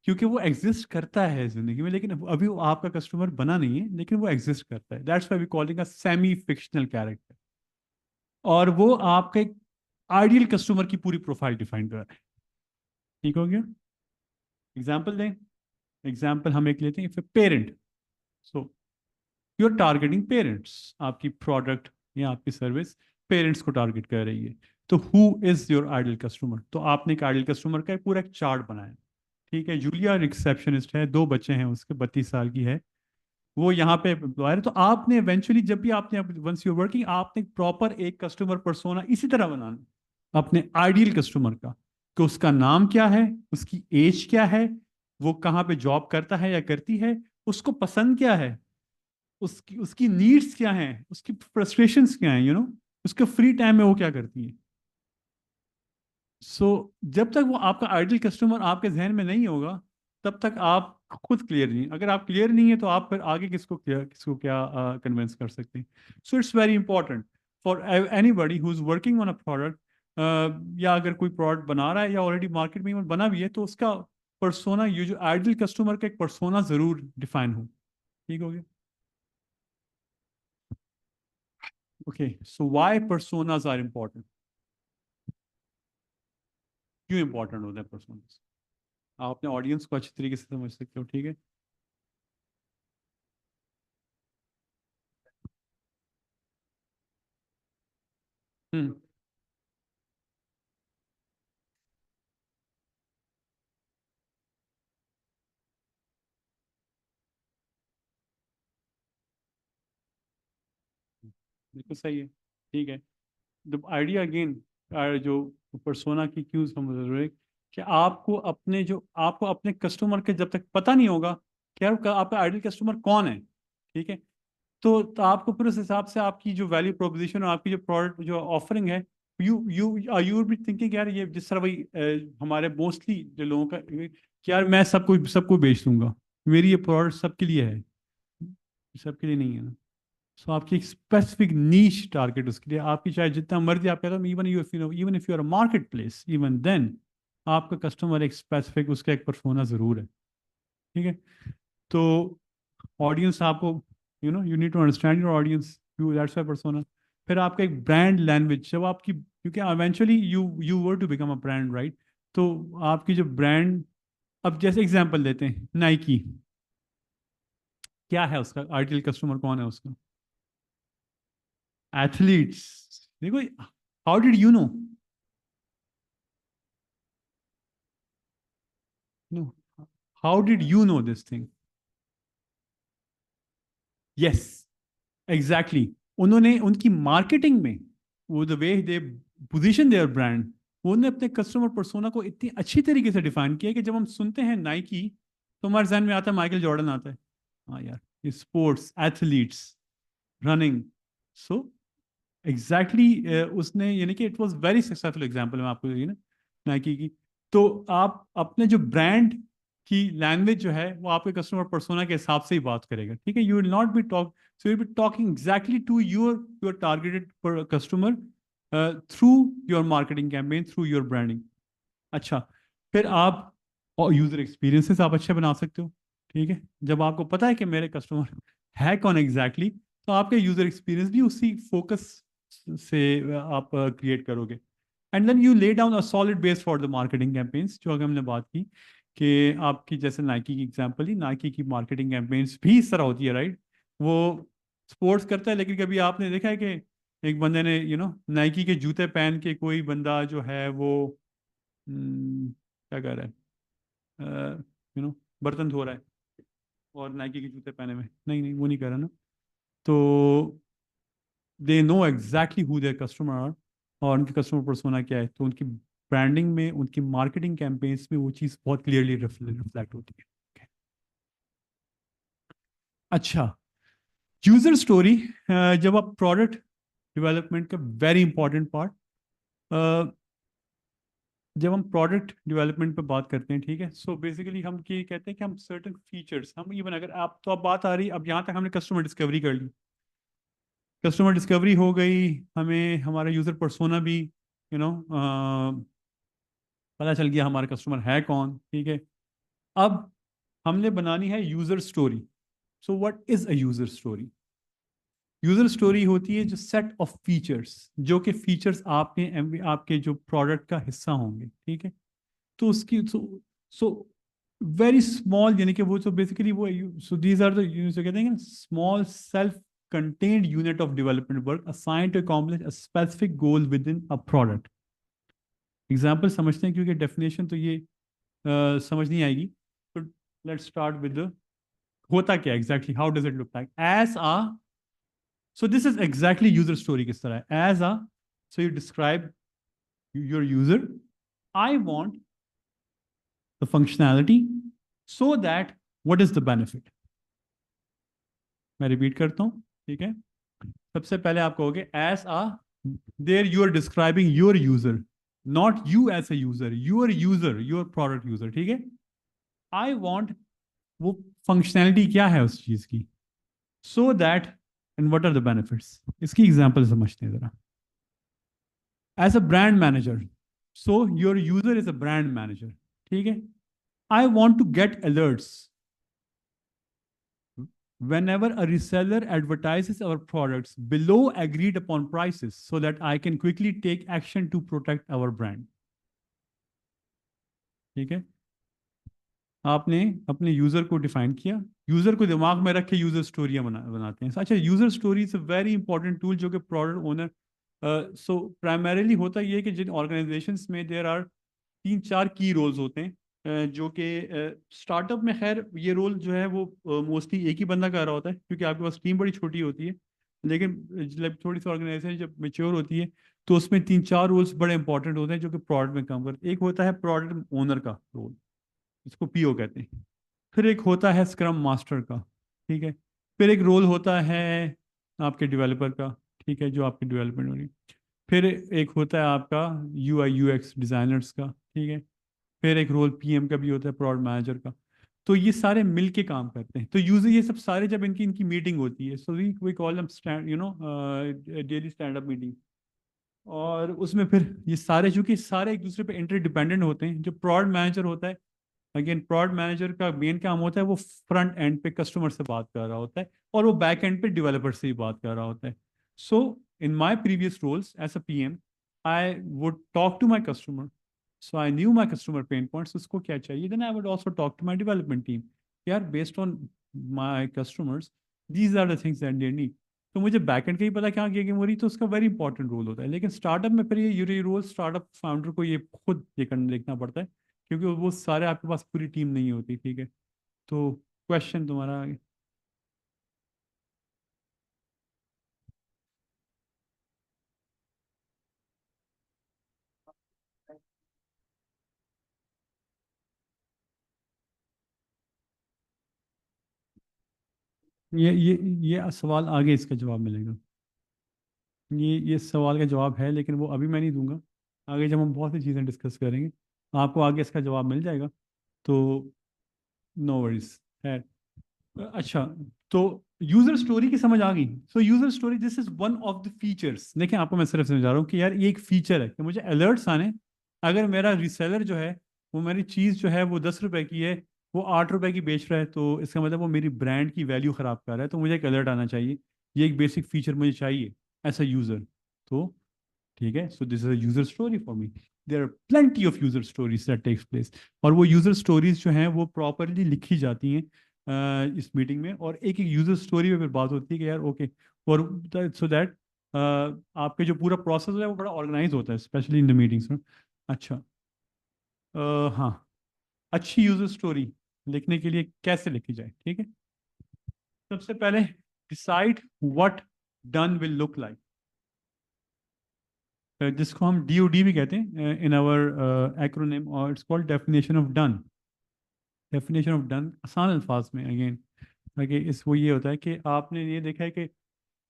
क्योंकि वो एग्जिस्ट करता है जिंदगी में, लेकिन अभी वो आपका कस्टमर बना नहीं है, लेकिन वो एग्जिस्ट करता है, that's why we calling a semi fictional character. और वो आपका एक आइडियल कस्टमर की पूरी प्रोफाइल डिफाइन कर रहा है, ठीक हो गया। एग्जाम्पल दें, एग्जाम्पल हम एक लेते हैं, parent, so you are targeting parents, आपकी प्रोडक्ट या आपकी सर्विस पेरेंट्स को टारगेट कर रही है, तो who is your ideal customer? तो आपने एक आइडियल कस्टमर का पूरा एक चार्ट बनाया, ठीक है, जूलिया रिसेप्शनिस्ट है, 2 बच्चे हैं उसके, 32 साल की है, वो यहाँ पे एम्प्लॉयर है। तो आपने इवेंचुअली जब भी आपने वंस यू वर्किंग, आपने प्रॉपर एक कस्टमर पर्सोना इसी तरह बनाना अपने आइडियल कस्टमर का, कि उसका नाम क्या है, उसकी एज क्या है, वो कहाँ पे जॉब करता है या करती है, उसको पसंद क्या है, उसकी उसकी नीड्स क्या हैं, उसकी फ्रस्ट्रेशंस क्या हैं, उसके फ्री टाइम में वो क्या करती है। जब तक वो आपका आइडियल कस्टमर आपके जहन में नहीं होगा, तब तक आप खुद क्लियर नहीं। अगर आप क्लियर नहीं है तो आप फिर आगे किसको क्या कन्विंस कर सकते हैं। So it's very important for anybody who is working on a product, या अगर कोई प्रोडक्ट बना रहा है या ऑलरेडी मार्केट में बना भी है, तो उसका पर्सोना, ये जो आइडियल कस्टमर का एक पर्सोना जरूर डिफाइन हो। ठीक हो गया। Okay, so why personas are important, क्यों इंपॉर्टेंट होता है पर्सोनाज, आप अपने ऑडियंस को अच्छी तरीके से समझ सकते हो। ठीक है। हम्म। बिल्कुल सही है। ठीक है। द आइडिया अगेन, जो पर्सोना की क्यों समझ रहे हैं, कि आपको अपने कस्टमर के जब तक पता नहीं होगा कि आपका आइडियल कस्टमर कौन है, ठीक है, तो आपको फिर उस हिसाब से आपकी जो वैल्यू प्रोपोजिशन और आपकी जो प्रोडक्ट जो ऑफरिंग है, यू बी थिंकिंग यार, ये जिस तरह भाई हमारे मोस्टली जो लोगों का, कि यार मैं सबको बेच दूंगा, मेरी ये प्रोडक्ट सबके लिए है, सबके लिए नहीं है ना। सो आपकी एक स्पेसिफिक नीश टारगेट, उसके लिए आपकी चाहे जितना मर्जी आप कहते हो, even if you are a marketplace, even then आपका कस्टमर एक स्पेसिफिक, उसका एक परफोना जरूर है। ठीक है। तो ऑडियंस आपको, you need to understand your audience, you that's why persona. फिर आपका एक ब्रांड लैंग्वेज, जब आपकी, क्योंकि eventually you were to become a brand, right. तो आपकी जो ब्रांड, अब जैसे एग्जांपल लेते हैं नाइकी, क्या है उसका आइडियल कस्टमर, कौन है उसका, एथलीट्स। देखो, how did you know, no, how did you know this thing. Yes, exactly. उन्होंने उनकी मार्केटिंग में, वो the way they position their brand, उन्होंने अपने कस्टमर पर्सोना को इतनी अच्छी तरीके से डिफाइन किया कि जब हम सुनते हैं नाइकी, तो हमारे जहन में आता है माइकल जॉर्डन आता है। हाँ यार, ये sports athletes, running. So exactly उसने, यानी कि it was very successful example मैं आपको, ये ना, नाइकी की। तो आप अपने जो ब्रांड की लैंग्वेज जो है, वो आपके कस्टमर पर्सोना के हिसाब से ही बात करेगा। ठीक है। You will not be talk, so you will be talking exactly to your targeted customer through your marketing campaign, through your branding. अच्छा, फिर आप यूजर एक्सपीरियंसेस आप अच्छे बना सकते हो। ठीक है। जब आपको पता है कि मेरे कस्टमर है कौन एग्जैक्टली, तो आपके यूजर एक्सपीरियंस भी उसी फोकस से आप क्रिएट करोगे। And then you lay down a solid base for the marketing campaigns, जो अगर हमने बात की कि आपकी जैसे नाइकी की एग्जांपल ही, नाइकी की मार्केटिंग कैंपेन्स भी इस तरह होती है, राइट। वो स्पोर्ट्स करता है, लेकिन कभी आपने देखा है कि एक बंदे ने, नाइकी के जूते पहन के, कोई बंदा जो है वो क्या कर रहा है, बर्तन धो रहा है, और नाइकी के जूते पहने हुए, नहीं नहीं, वो नहीं कर रहा ना। तो they know exactly who their customer are, और उनके कस्टमर पर्सोना क्या है, तो उनकी ब्रांडिंग में, उनकी मार्केटिंग कैंपेन्स में वो चीज़ बहुत क्लियरली रिफ्लेक्ट होती है। Okay. अच्छा, यूजर स्टोरी, जब आप प्रोडक्ट डेवलपमेंट का वेरी इंपॉर्टेंट पार्ट, जब हम प्रोडक्ट डेवलपमेंट पे बात करते हैं, ठीक है, सो बेसिकली हम ये कहते हैं कि हम सर्टेन फीचर्स, हम इवन अगर आप, तो अब बात आ रही, अब यहाँ तक हमने कस्टमर डिस्कवरी कर ली, कस्टमर डिस्कवरी हो गई, हमें हमारा यूजर पर्सोना भी, यू नो पता चल गया हमारा कस्टमर है कौन। ठीक है। अब हमने बनानी है user story. So what is a user story. User story होती है जो सेट ऑफ फीचर्स, जो कि फीचर्स आपके जो प्रोडक्ट का हिस्सा होंगे। ठीक है। तो उसकी, सो वेरी स्मॉल, यानी कि वो तो बेसिकली वो, सो दीज आर द, जो कहते हैं small self contained unit of development work assigned to accomplish a specific goal within a product. Example समझते हैं, क्योंकि डेफिनेशन तो ये समझ नहीं आएगी। तो लेट्स स्टार्ट विद होता क्या exactly, how does it look like as a, so this is exactly user story किस तरह है as a, so you describe your user, I want the functionality so that what is the benefit. मैं repeat करता हूँ, ठीक है। सबसे पहले आप कहोगे as a, there you are describing your user, not you as a user, user, your product user, ठीक है। आई वॉन्ट वो फंक्शनैलिटी क्या है उस चीज की, so that and what are the benefits. इसकी एग्जांपल समझते हैं जरा। As a brand manager, so your user is a brand manager, ठीक है। I want to get alerts whenever a reseller advertises our products below agreed upon prices so that I can quickly take action to protect our brand, ठीक है। आपने अपने user को define किया, user को दिमाग में रख के यूजर स्टोरियां बनाते हैं। अच्छा, user story is a very important tool जो कि प्रोडक्ट ओनर, सो प्राइमरीली होता ये है कि जिन ऑर्गेनाइजेशंस में देयर आर 3-4 की रोल्स होते हैं, जो कि स्टार्टअप में खैर ये रोल जो है वो मोस्टली एक ही बंदा कर रहा होता है क्योंकि आपके पास टीम बड़ी छोटी होती है। लेकिन जब थोड़ी सी ऑर्गेनाइजेशन जब मेच्योर होती है तो उसमें 3-4 रोल्स बड़े इंपॉर्टेंट होते हैं जो कि प्रोडक्ट में काम करते हैं। एक होता है प्रोडक्ट ओनर का रोल, इसको पीओ कहते हैं। फिर एक होता है स्क्रम मास्टर का, ठीक है। फिर एक रोल होता है आपके डेवलपर का, ठीक है, जो आपकी डेवलपमेंट हो रही है। फिर एक होता है आपका यूआई यूएक्स डिजाइनर्स का, ठीक है। फिर एक रोल पीएम का भी होता है, प्रोडक्ट मैनेजर का। तो ये सारे मिलके काम करते हैं। तो यूजर ये सब सारे जब इनकी इनकी मीटिंग होती है, so we call them stand daily stand up meeting. और उसमें फिर ये सारे, चूंकि सारे एक दूसरे पे इंटरडिपेंडेंट होते हैं। जो प्रोडक्ट मैनेजर होता है, अगेन प्रोडक्ट मैनेजर का मेन काम होता है वो फ्रंट एंड पे कस्टमर से बात कर रहा होता है और वो बैक एंड पे डेवलपर से ही बात कर रहा होता है। So in my previous roles as a PM, I would talk to my customer, so I knew my customer pain points, उसको क्या चाहिए। Then I would also talk to my development team, यार based on my customers these are the things that they need. तो मुझे back and का ही पता क्या game हो रही, तो उसका वेरी इंपॉर्टेंट रोल होता है। लेकिन स्टार्टअप में फिर ये रोल स्टार्टअप फाउंडर को ये खुद ये करना देखना पड़ता है क्योंकि वो सारे आपके पास पूरी टीम नहीं होती, ठीक है। तो क्वेश्चन तुम्हारा आगे। ये सवाल आगे इसका जवाब मिलेगा। ये सवाल का जवाब है लेकिन वो अभी मैं नहीं दूंगा। आगे जब हम बहुत सी चीज़ें डिस्कस करेंगे आपको आगे इसका जवाब मिल जाएगा। तो नो वरीज है। अच्छा, तो यूजर स्टोरी की समझ आ गई। सो user story this is one of the features. देखिए आपको मैं सिर्फ समझा रहा हूँ कि यार ये एक फीचर है कि मुझे अलर्ट्स आने, अगर मेरा रिसेलर जो है वो मेरी चीज़ जो है वो 10 रुपए की है, वो 8 रुपए की बेच रहा है, तो इसका मतलब वो मेरी ब्रांड की वैल्यू खराब कर रहा है, तो मुझे एक अलर्ट आना चाहिए। ये एक बेसिक फीचर मुझे चाहिए एज अ यूजर। तो ठीक है, so this is a user story for me. There are plenty of user stories that takes place. और वो यूजर स्टोरीज जो हैं वो प्रॉपरली लिखी जाती हैं इस मीटिंग में, और एक एक यूजर स्टोरी में फिर बात होती है कि यार ओके, और सो दैट आपके जो पूरा प्रोसेस है वो बड़ा ऑर्गेनाइज होता है, स्पेशली इन द मीटिंग्स में। अच्छा, हाँ, अच्छी यूजर स्टोरी लिखने के लिए कैसे लिखी जाए, ठीक है। सबसे पहले decide what done will look like, जिसको हम DOD भी कहते हैं इन आवर एक्रोनिम, और it's called definition of done. Definition of done आसान अल्फाज में अगेन आगे इस वो ये होता है कि आपने ये देखा है कि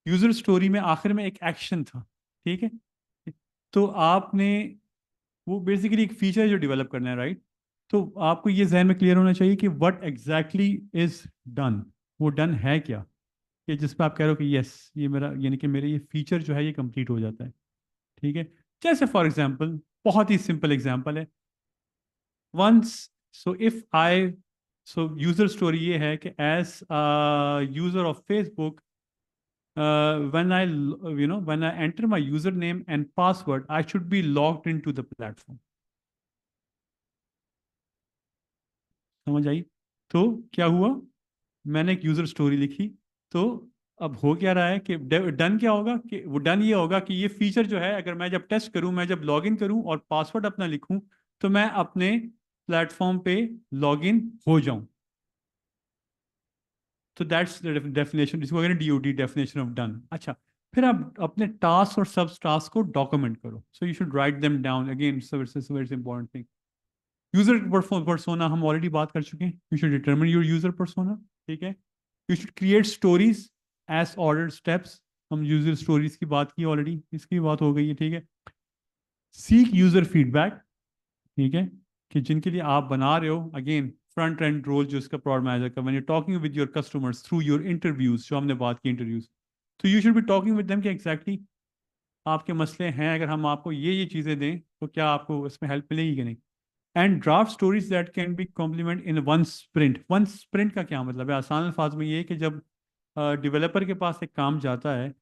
यूजर स्टोरी में आखिर में एक एक्शन था, ठीक है। तो आपने वो बेसिकली एक फीचर जो डेवलप करना है, राइट। तो आपको ये जहन में क्लियर होना चाहिए कि व्हाट एग्जैक्टली इज डन, वो डन है क्या, कि जिस पे आप कह रहे हो कि यस ये मेरा, यानी कि मेरे ये फीचर जो है ये कंप्लीट हो जाता है, ठीक है। जैसे फॉर एग्जांपल, बहुत ही सिंपल एग्जांपल है, once, so if I, so user story ये है कि as user of Facebook, when I, when I enter my username and password, I should be logged into the platform. समझ आई। तो क्या हुआ, मैंने एक यूजर स्टोरी लिखी। तो अब हो क्या रहा है कि डन क्या होगा, कि वो डन ये होगा कि ये फीचर जो है, अगर मैं जब टेस्ट करूं, मैं जब लॉगिन करूं और पासवर्ड अपना लिखूं, तो मैं अपने प्लेटफॉर्म पे लॉग इन हो जाऊं। तो दैट्स द डेफिनेशन, जिसको कहते हैं DOD, डेफिनेशन ऑफ डन। अच्छा, फिर आप अपने टास्क और सब टास्क को डॉक्यूमेंट करो। So you should write them down. Again very important thing. User persona हम ऑलरेडी बात कर चुके हैं। You should determine your user persona, ठीक है। You should create stories as order steps. हम यूजर स्टोरीज की बात की ऑलरेडी, इसकी बात हो गई है, ठीक है। सीक यूजर फीडबैक, ठीक है, कि जिनके लिए आप बना रहे हो। अगेन फ्रंट एंड रोल जो इसका प्रोडक्ट मैनेजर का, when you talking with your customers through your interviews, जो हमने बात की इंटरव्यूज, तो you should be talking with them कि एग्जैक्टली आपके मसले हैं, अगर हम आपको ये चीज़ें दें तो क्या आपको इसमें हेल्प मिलेगी कि नहीं। And draft stories that can be complement in one sprint. One sprint का क्या मतलब है? आसान अल्फाज में ये है कि जब डेवलपर के पास एक काम जाता है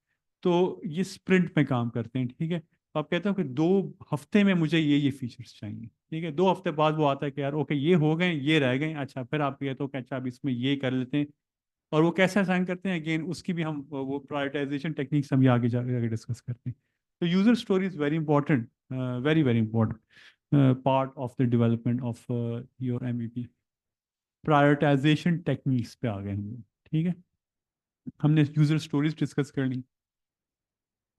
तो ये स्प्रिंट में काम करते हैं, ठीक है। तो आप कहते हो कि 2 हफ्ते में मुझे ये फीचर्स चाहिए, ठीक है। 2 हफ्ते बाद वो आता है कि यार ओके ये हो गए, ये रह गए। अच्छा, फिर आप कहते हो कि अच्छा अब इसमें ये कर लेते हैं। और वो कैसे असाइन करते हैं, अगेन उसकी भी हम वो प्रायोरिटाइजेशन टेक्निक्स हम ये आगे जाके डिस्कस करते हैं। तो user story is very important, very very important part of the development of your MVP। Prioritisation techniques पे आ गए हम लोग, ठीक है। हमने यूजर स्टोरीज डिस्कस कर ली,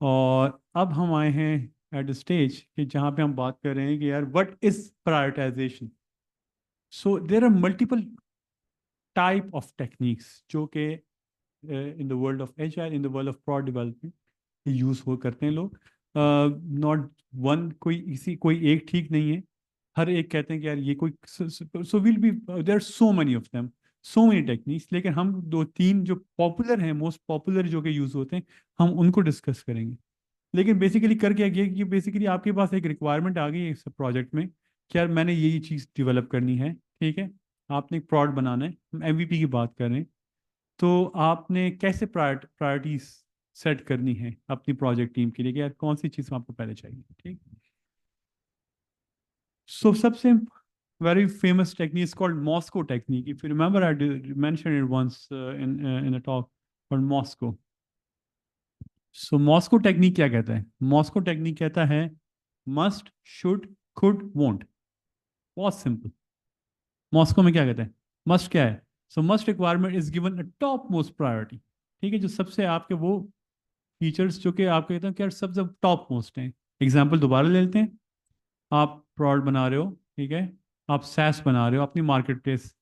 और अब हम आए हैं एट द स्टेज कि जहाँ पे हम बात कर रहे हैं कि यार what is prioritization. So there are multiple type of techniques जो कि in the world of agile, in the world of product development use हो करते हैं लोग। नॉट वन, कोई एक ठीक नहीं है। हर एक कहते हैं कि यार ये कोई, so will be there are so many of them, so many techniques. लेकिन हम 2-3 जो पॉपुलर हैं, मोस्ट पॉपुलर जो कि यूज होते हैं, हम उनको डिस्कस करेंगे। लेकिन बेसिकली कर क्या गया कि बेसिकली आपके पास एक रिक्वायरमेंट आ गई है इस प्रोजेक्ट में कि यार मैंने ये चीज़ डेवलप करनी है, ठीक है। आपने एक प्रोडक्ट बनाना है, हम MVP की बात कर रहे हैं। तो आपने कैसे प्रायोरिटीज सेट करनी है अपनी प्रोजेक्ट टीम के लिए कि यार कौन सी चीज़ आपको पहले चाहिए, ठीक। सो सबसे very famous technique is called Moscow technique. If you remember, I mentioned it once in a talk called Moscow. So Moscow technique क्या कहता है? Moscow technique कहता है must, should, could, won't. बहुत सिंपल। मॉस्को में क्या कहते हैं? मस्ट क्या है? सो must requirement is given a top most priority, ठीक है। जो सबसे आपके वो फीचर्स जो कि आप कहते हैं कि यार सबसे टॉप मोस्ट हैं। एग्जाम्पल दोबारा ले लेते हैं। आप प्रोडक्ट बना रहे हो, ठीक है। आप SaaS बना रहे हो अपनी मार्केट प्लेस।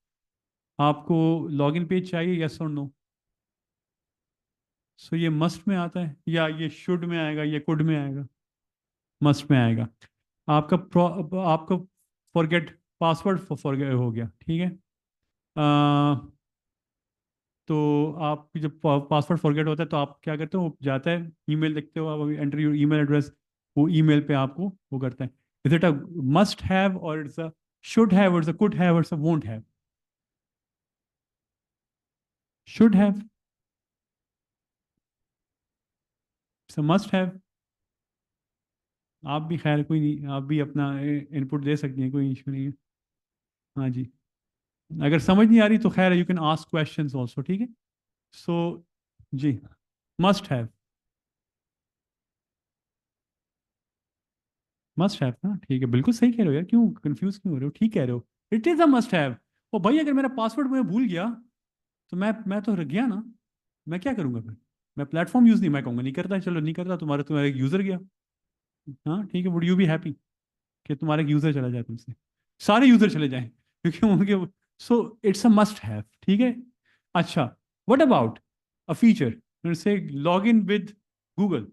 आपको लॉगिन पेज चाहिए, यस और नो? सो ये मस्ट में आता है या ये शुड में आएगा, ये कुड में आएगा? मस्ट में आएगा। आपका फॉरगेट पासवर्ड फॉरगेट हो गया, ठीक है। तो आप जब पासवर्ड फॉरगेट होता है तो आप क्या करते हो? वो जाता है, ईमेल देखते हो, आप एंटर योर ईमेल एड्रेस, वो ईमेल पे आपको वो करता है। Is it a must have और इट्स अ शुड हैव और इट्स अ कुड हैव और it's a won't have? Should have, it's a must have. आप भी खैर कोई नहीं, आप भी अपना इनपुट दे सकती हैं, कोई इशू नहीं है। हाँ जी, अगर समझ नहीं आ रही तो खैर you can ask questions also, ठीक है। सो जी, मस्ट हैव, मस्ट हैव ना, ठीक है, बिल्कुल सही कह रहे हो यार, क्यों कंफ्यूज क्यों हो रहे हो? ठीक कह रहे हो, it is a must have. ओ भाई, अगर मेरा पासवर्ड मैं भूल गया तो मैं तो रह गया ना। मैं क्या करूंगा फिर? मैं प्लेटफॉर्म यूज नहीं, मैं कहूंगा नहीं करता, चलो नहीं करता, तुम्हारा एक यूजर गया। हाँ ठीक है, वुड यू बी हैप्पी कि तुम्हारा एक यूजर चला जाए तुमसे, सारे यूजर चले जाएं क्योंकि उनके। सो इट्स अ मस्ट हैव, ठीक है। अच्छा, व्हाट अबाउट अ फीचर से log in with Google?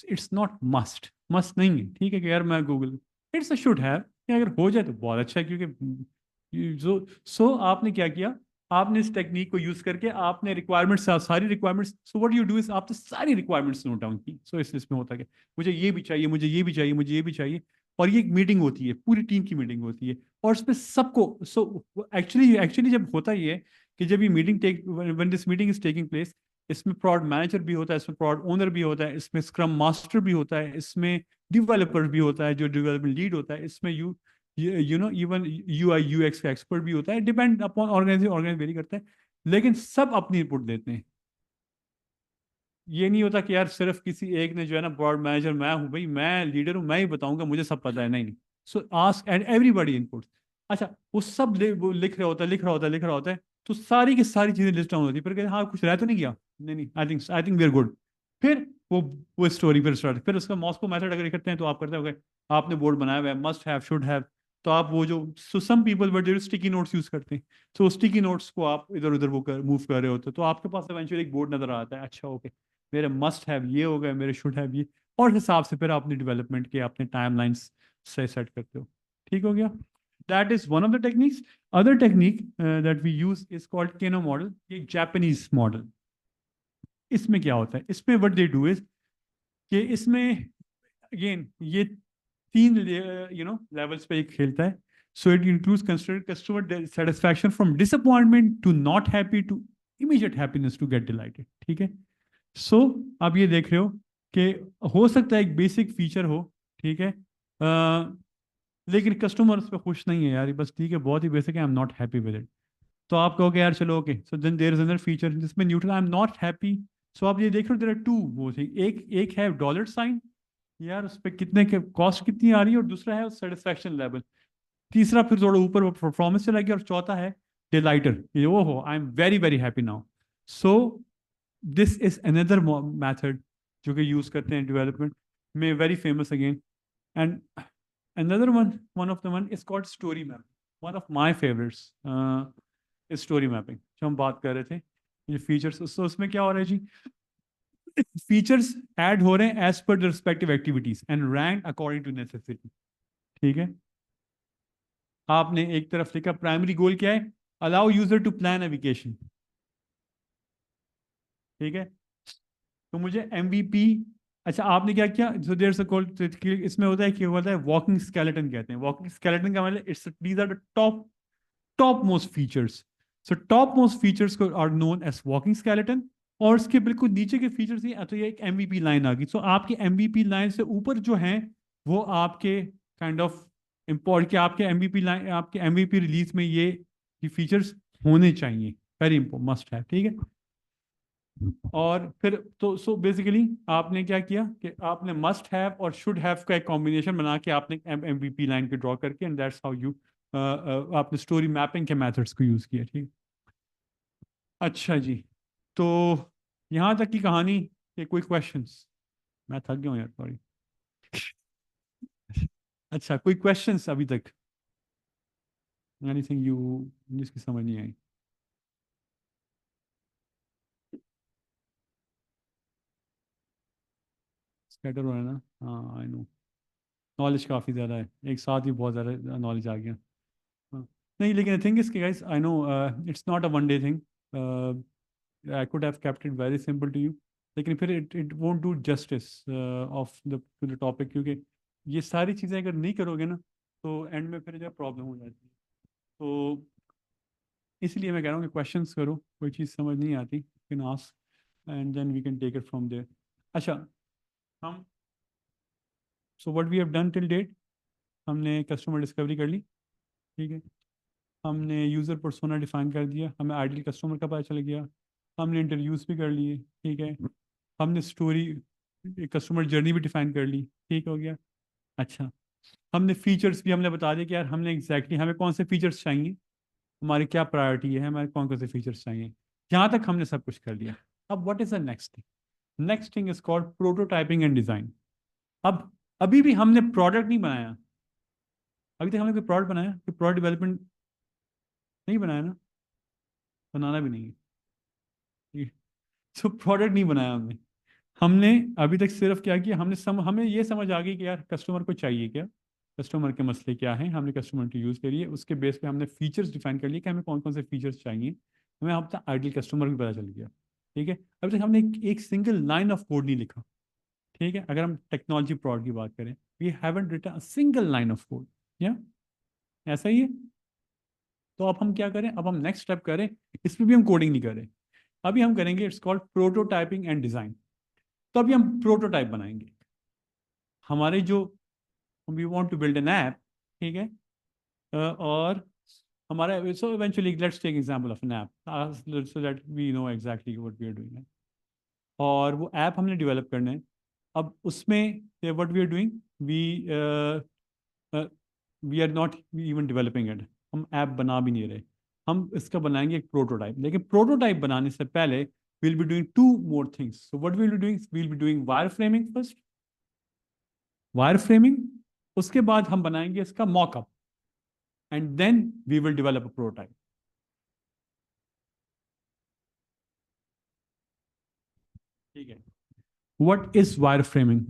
It's not must, must नहीं है, ठीक है कि यार मैं Google, it's a should have. अगर हो जाए तो बहुत अच्छा है, क्योंकि जो आपने क्या किया, आपने इस टेक्निक को यूज करके आपने रिक्वायरमेंट्स, सारी requirements, so what you do is आपने सारी रिक्वायरमेंट्स नोट डाउन की। सो इसमें होता क्या, मुझे ये भी चाहिए, मुझे ये भी चाहिए, मुझे ये भी चाहिए। और ये एक मीटिंग होती है, पूरी टीम की मीटिंग होती है, और उसमें सबको, सो एक्चुअली एक्चुअली जब होता ही है कि जब ये meeting take when this meeting is taking place, इसमें प्रोडक्ट मैनेजर भी होता है, इसमें प्रोडक्ट ओनर भी होता है, इसमें स्क्रम मास्टर भी होता है, इसमें डेवलपर भी होता है जो डेवलपमेंट लीड होता है, इसमें you know even UI UX का एक्सपर्ट भी होता है। Depend upon organization, organize vary करता है, लेकिन सब अपनी इनपुट देते हैं। ये नहीं होता कि यार सिर्फ किसी एक ने जो है ना, बोर्ड मैनेजर मैं हूँ भाई, मैं लीडर हूँ, मैं ही बताऊंगा, मुझे सब पता है, नहीं नहीं। सो आस्क एंड एवरीबडी इनपुट। अच्छा, वो सब वो लिख रहा होता है, तो सारी की सारी चीजें लिस्ट डाउन होती है, फिर कहते हैं, हाँ कुछ रह तो नहीं गया, नहीं नहीं, I think we are good. फिर वो स्टोरी फिर स्टार्ट, फिर उसका मॉस्को मेथड अगर करते हैं तो आप करते हो, आपने बोर्ड बनाया हुआ है, मस्ट हैव, शुड हैव, तो आप वो जो, सो सम पीपल बट जो स्टिकी नोट्स यूज करते हैं, तो स्टिकी नोट्स को आप इधर उधर वो मूव कर रहे होते हो, तो आपके पास इवेंचुअली एक बोर्ड नजर आता है, अच्छा ओके, मेरे मस्ट हैव ये हो गए, मेरे शुड हैव ये, और हिसाब से फिर आप अपनी डेवलपमेंट के अपने टाइमलाइंस से सेट करते हो। ठीक हो गया? That is one of the techniques. Other technique that we use is called Kano model, ये जापानीज मॉडल। इसमें क्या होता है, इसमें व्हाट दे डू इज कि इसमें अगेन ये तीन लेवल्स पे एक खेलता है। So it includes customer satisfaction from disappointment to not happy to immediate happiness to get delighted. ठीक है? सो आप ये देख रहे हो कि हो सकता है एक बेसिक फीचर हो, ठीक है, लेकिन कस्टमर उस पर खुश नहीं है यार, ये बस ठीक है, बहुत ही बेसिक है, I am not happy with it. तो आप कहोगे यार चलो okay, so then there is another feature जिसमें neutral, I am not happy. So आप ये देख रहे हो, देयर आर टू वो थी, एक एक है डॉलर साइन, यार उस पर कितने के कॉस्ट कितनी आ रही है, और दूसरा है सेटिस्फैक्शन लेवल, तीसरा फिर थोड़ा ऊपर परफॉर्मेंस चला गया, और चौथा है डिलाइटर, ये वो हो, I am very very happy now. So this is another method जो कि यूज करते हैं डेवलपमेंट में, very famous again. And another one of the one is called story map. One of my favorites is story mapping, जो हम बात कर रहे थे, ये फीचर्स, उसमें क्या हो रहा है जी, फीचर्स ऐड हो रहे हैं as per the respective activities and rank according to necessity. ठीक है? आपने एक तरफ लिखा प्राइमरी गोल क्या है, allow user to plan a vacation. ठीक है? तो मुझे एमवीपी, अच्छा आपने क्या किया, सो देयर से कॉल्ड, इसमें होता है कि होता है वॉकिंग स्केलेटन कहते हैं, वॉकिंग स्केलेटन का मतलब it's these are the top most features. So top most features को are known as walking skeleton, और उसके बिल्कुल नीचे के फीचर्स ही, तो ये एक एमवीपी लाइन आ गई। सो आपकी एमवीपी लाइन से ऊपर जो है वो आपके काइंड ऑफ इम्पोर्ट के, आपके एमवीपी लाइन, आपके एमवीपी रिलीज में ये फीचर्स होने चाहिए, वेरी इंपॉर्टेंट, मस्ट है। ठीक है? और फिर तो सो बेसिकली आपने क्या किया कि आपने मस्ट हैव और शुड हैव का एक कॉम्बिनेशन बना के आपने एमवीपी लाइन को ड्रॉ करके, एंड दैट्स हाउ यू आपने स्टोरी मैपिंग के मेथड्स को यूज किया। ठीक? अच्छा जी, तो यहाँ तक की कहानी के कोई क्वेश्चंस? मैं थक गया हूँ यार, सॉरी। अच्छा, कोई क्वेश्चंस अभी तक? एनीथिंग यू जिसकी समझ नहीं आई? स्कैटर हो रहा है ना, हाँ आई नो, नॉलेज काफ़ी ज़्यादा है, एक साथ ही बहुत ज़्यादा नॉलेज आ गया। हाँ। नहीं, लेकिन आई थिंक इसके guys, I know it's not a one day thing, I could have kept it very simple to you, लेकिन फिर it won't do justice of the to the topic, क्योंकि ये सारी चीज़ें अगर नहीं करोगे ना, तो एंड में फिर जो प्रॉब्लम हो जाती है। तो इसलिए मैं कह रहा हूँ कि क्वेश्चंस करो, कोई चीज़ समझ नहीं आती can ask and then we can take it from there. अच्छा, हम, so what we have done till date, हमने कस्टमर डिस्कवरी कर ली, ठीक है, हमने यूज़र पर्सोना डिफाइन कर दिया, हमें आइडियल कस्टमर का पता चल गया, हमने इंटरव्यूज़ भी कर लिए, ठीक है, हमने स्टोरी कस्टमर जर्नी भी डिफाइन कर ली, ठीक हो गया। अच्छा, हमने फीचर्स भी हमने बता दिया कि यार हमने एग्जैक्टली हमें कौन से फीचर्स चाहिए, हमारी क्या प्रायोरिटी है, हमारे कौन कौन से फीचर्स चाहिए, यहाँ तक हमने सब कुछ कर लिया। अब what is the next thing? Next thing is called prototyping and design. अब अभी भी हमने प्रोडक्ट नहीं बनाया, अभी तक हमने कोई प्रोडक्ट बनाया, कोई प्रोडक्ट डेवलपमेंट नहीं बनाया ना, बनाना भी नहीं है, तो प्रोडक्ट नहीं बनाया हमने। हमने अभी तक सिर्फ क्या किया, हमें ये समझ आ गई कि यार कस्टमर को चाहिए क्या, कस्टमर के मसले क्या हैं, हमने कस्टमर को यूज़ करिए, उसके बेस पे हमने फीचर्स डिफाइन कर लिए कि हमें कौन कौन से फीचर्स चाहिए, हमें अब तक आइडियल कस्टमर भी पता चल गया। ठीक है? अभी तक हमने एक सिंगल लाइन ऑफ कोड नहीं लिखा। ठीक है? अगर हम टेक्नोलॉजी प्रोडक्ट की बात करें, we haven't written a single line of code, या ऐसा ही है? तो अब हम क्या करें, अब हम नेक्स्ट स्टेप करें, इसमें भी हम कोडिंग नहीं करें, अभी हम करेंगे, it's called prototyping and design. तो अभी हम प्रोटोटाइप बनाएंगे, हमारे जो, we want to build an app, ठीक है, और हमारा, so eventually let's take example of an app so that we know exactly what we are doing. और वो ऐप हमने डेवलप करना है। अब उसमें what we are doing, we are not even developing it, हम ऐप बना भी नहीं रहे, हम इसका बनाएंगे एक प्रोटोटाइप। लेकिन प्रोटोटाइप बनाने से पहले we'll be doing two more things. So what we'll be doing, we'll be doing wireframing first, wireframing, उसके बाद हम बनाएंगे इसका mock-up, and then we will develop a prototype. ठीक है, what is wireframing?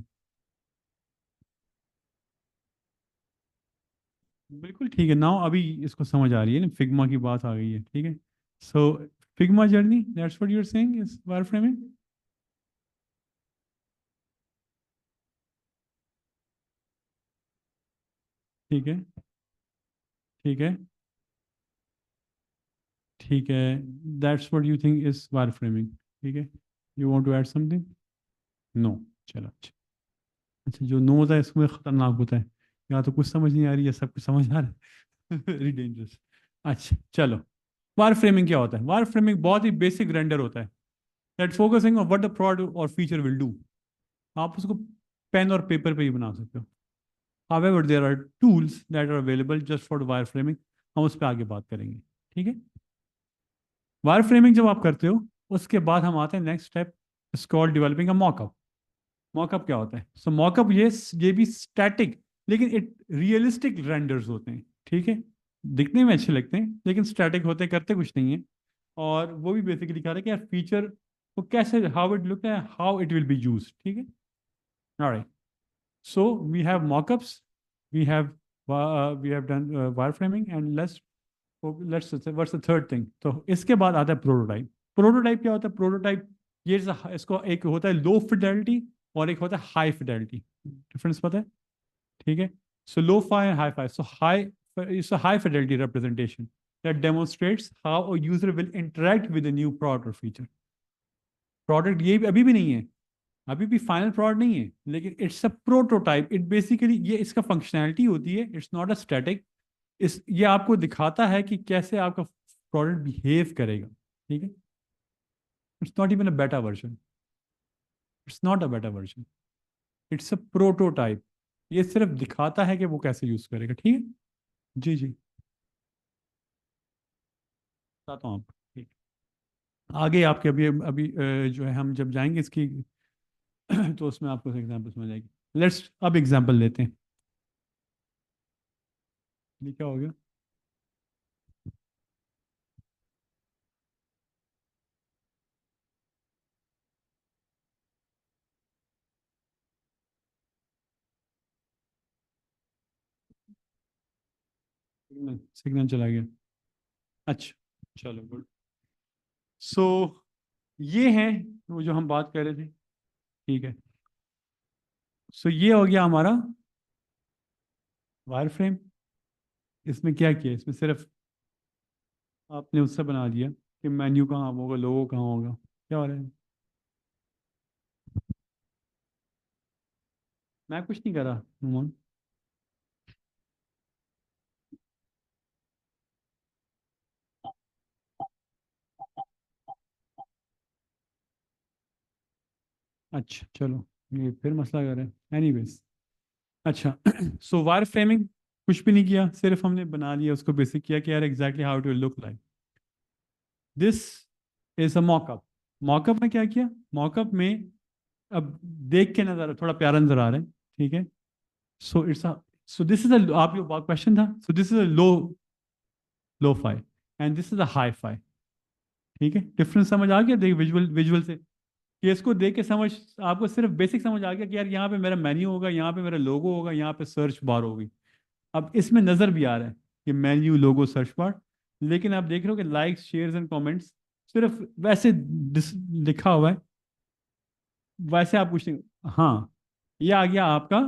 बिल्कुल ठीक है, नाउ अभी इसको समझ आ रही है ना, फिग्मा की बात आ गई है, ठीक है। So Figma journey, that's what you are saying is wireframing. ठीक है, ठीक है, ठीक है, that's what you think is wireframing. ठीक है, you want to add something? No, चलो अच्छा। अच्छा, जो नो होता है इसमें खतरनाक होता है, या तो कुछ समझ नहीं आ रही है, सब कुछ समझ आ रहा है। Very dangerous. अच्छा चलो, वायर फ्रेमिंग क्या होता है? वायर फ्रेमिंग बहुत ही बेसिक रेंडर होता है that focusing on what the product और फीचर विल डू। आप उसको पेन और पेपर पे ही बना सकते हो। However there are tools that are available just for wire framing, हम उस पर आगे बात करेंगे। ठीक है, वायर फ्रेमिंग जब आप करते हो उसके बाद हम आते हैं next step, it's called developing a mock-up. Mock-up क्या होता है? सो मॉकअप ये भी स्टैटिक लेकिन इट रियलिस्टिक रेंडर्स होते हैं। ठीक है, दिखने में अच्छे लगते हैं लेकिन स्टैटिक होते हैं, करते कुछ नहीं है। और वो भी बेसिकली दिखा रहा है कि यार फीचर वो कैसे, हाउ इट लुक है, how it will be use. ठीक है, alright. So we have mockups, we have done wire framing and let's what's the third thing. तो इसके बाद आता है प्रोटोटाइप। प्रोटोटाइप क्या होता है? प्रोटोटाइप ये इसको एक होता है लो फिडेलिटी और एक होता है हाई फिडेलिटी। डिफरेंस पता है? ठीक है, so low fi and high fi. So high is a high fidelity representation that demonstrates how a user will interact with a new product or feature. Product ये अभी भी नहीं है, अभी भी फाइनल प्रोडक्ट नहीं है, लेकिन it's a prototype. It basically ये इसका फंक्शनैलिटी होती है, इट्स नॉट अ स्टैटिक। ये आपको दिखाता है कि कैसे आपका प्रोडक्ट बिहेव करेगा। ठीक है, it's not even a beta version, it's not a beta version, it's a prototype. ये सिर्फ दिखाता है कि वो कैसे यूज करेगा। ठीक है, जी जी, बताता हूँ आपको। ठीक, आगे आपके अभी अभी जो है हम जब जाएंगे इसकी तो उसमें आपको एग्जाम्पल समझ आएगी। लेट्स अब एग्जाम्पल लेते हैं। ये क्या हो गया? सिग्नल सिग्नल चला गया। अच्छा चलो गुड। सो ये है वो जो हम बात कर रहे थे। ठीक है, सो ये हो गया हमारा वायर फ्रेम। इसमें क्या किया? इसमें सिर्फ आपने उससे बना दिया कि मेन्यू कहाँ होगा, लोगो कहाँ होगा। क्या हो रहा है? मैं कुछ नहीं कर रहा नुमान। अच्छा चलो, ये फिर मसला कर रहे हैं, एनीवेज। अच्छा सो वायर फ्रेमिंग कुछ भी नहीं किया, सिर्फ हमने बना लिया उसको, बेसिक किया कि यार exactly how it will look like. This is a mock-up. Mock-up में क्या किया? मॉकअप में अब देख के नजर थोड़ा प्यारा नजर आ रहा है। ठीक है, so it's a, so this is अ, आप जो क्वेश्चन था, सो this is a low fi and this is a hi fi. ठीक है, डिफरेंस समझ आ गया? देख विजुअल विजुअल से कि इसको देख के समझ, आपको सिर्फ बेसिक समझ आ गया कि यार यहाँ पे मेरा मेन्यू होगा, यहाँ पे मेरा लोगो होगा, यहाँ पे सर्च बार होगी। अब इसमें नजर भी आ रहा है कि मेन्यू लोगो सर्च बार, लेकिन आप देख रहे हो कि लाइक्स शेयर्स एंड कमेंट्स सिर्फ वैसे लिखा हुआ है, वैसे आप कुछ नहीं। हाँ, ये आ गया आपका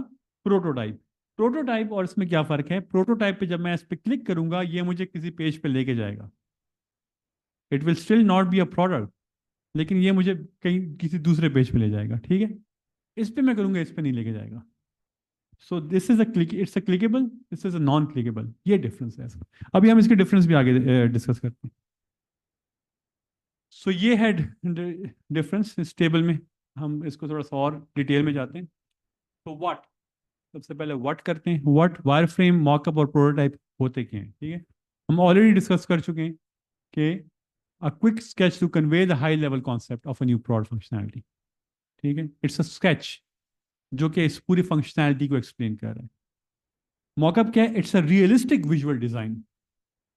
प्रोटोटाइप। प्रोटोटाइप और इसमें क्या फर्क है? प्रोटोटाइप पे जब मैं इस पे क्लिक करूंगा ये मुझे किसी पेज पे लेके जाएगा, it will still not be a product, लेकिन ये मुझे कहीं किसी दूसरे पेज पे ले जाएगा। ठीक है, इस पे मैं करूंगा, इस पे नहीं लेके जाएगा। सो this is a click, it's a clickable, this is a non clickable. ये डिफरेंस है इसका। अभी हम इसके डिफरेंस भी आगे डिस्कस करते हैं। सो ये है डिफरेंस इस टेबल में। हम इसको थोड़ा सा और डिटेल में जाते हैं। तो व्हाट, सबसे पहले व्हाट करते हैं। व्हाट, वायर फ्रेम, मॉकअप और प्रोटोटाइप होते क्या हैं, ठीक है। हम ऑलरेडी डिस्कस कर चुके हैं कि a quick sketch to convey the high level concept of a new product functionality, ठीक है। इट्स अ स्केच जो कि इस पूरी फंक्शनैलिटी को एक्सप्लेन कर रहा है। मॉकअप क्या है? It's a realistic visual design,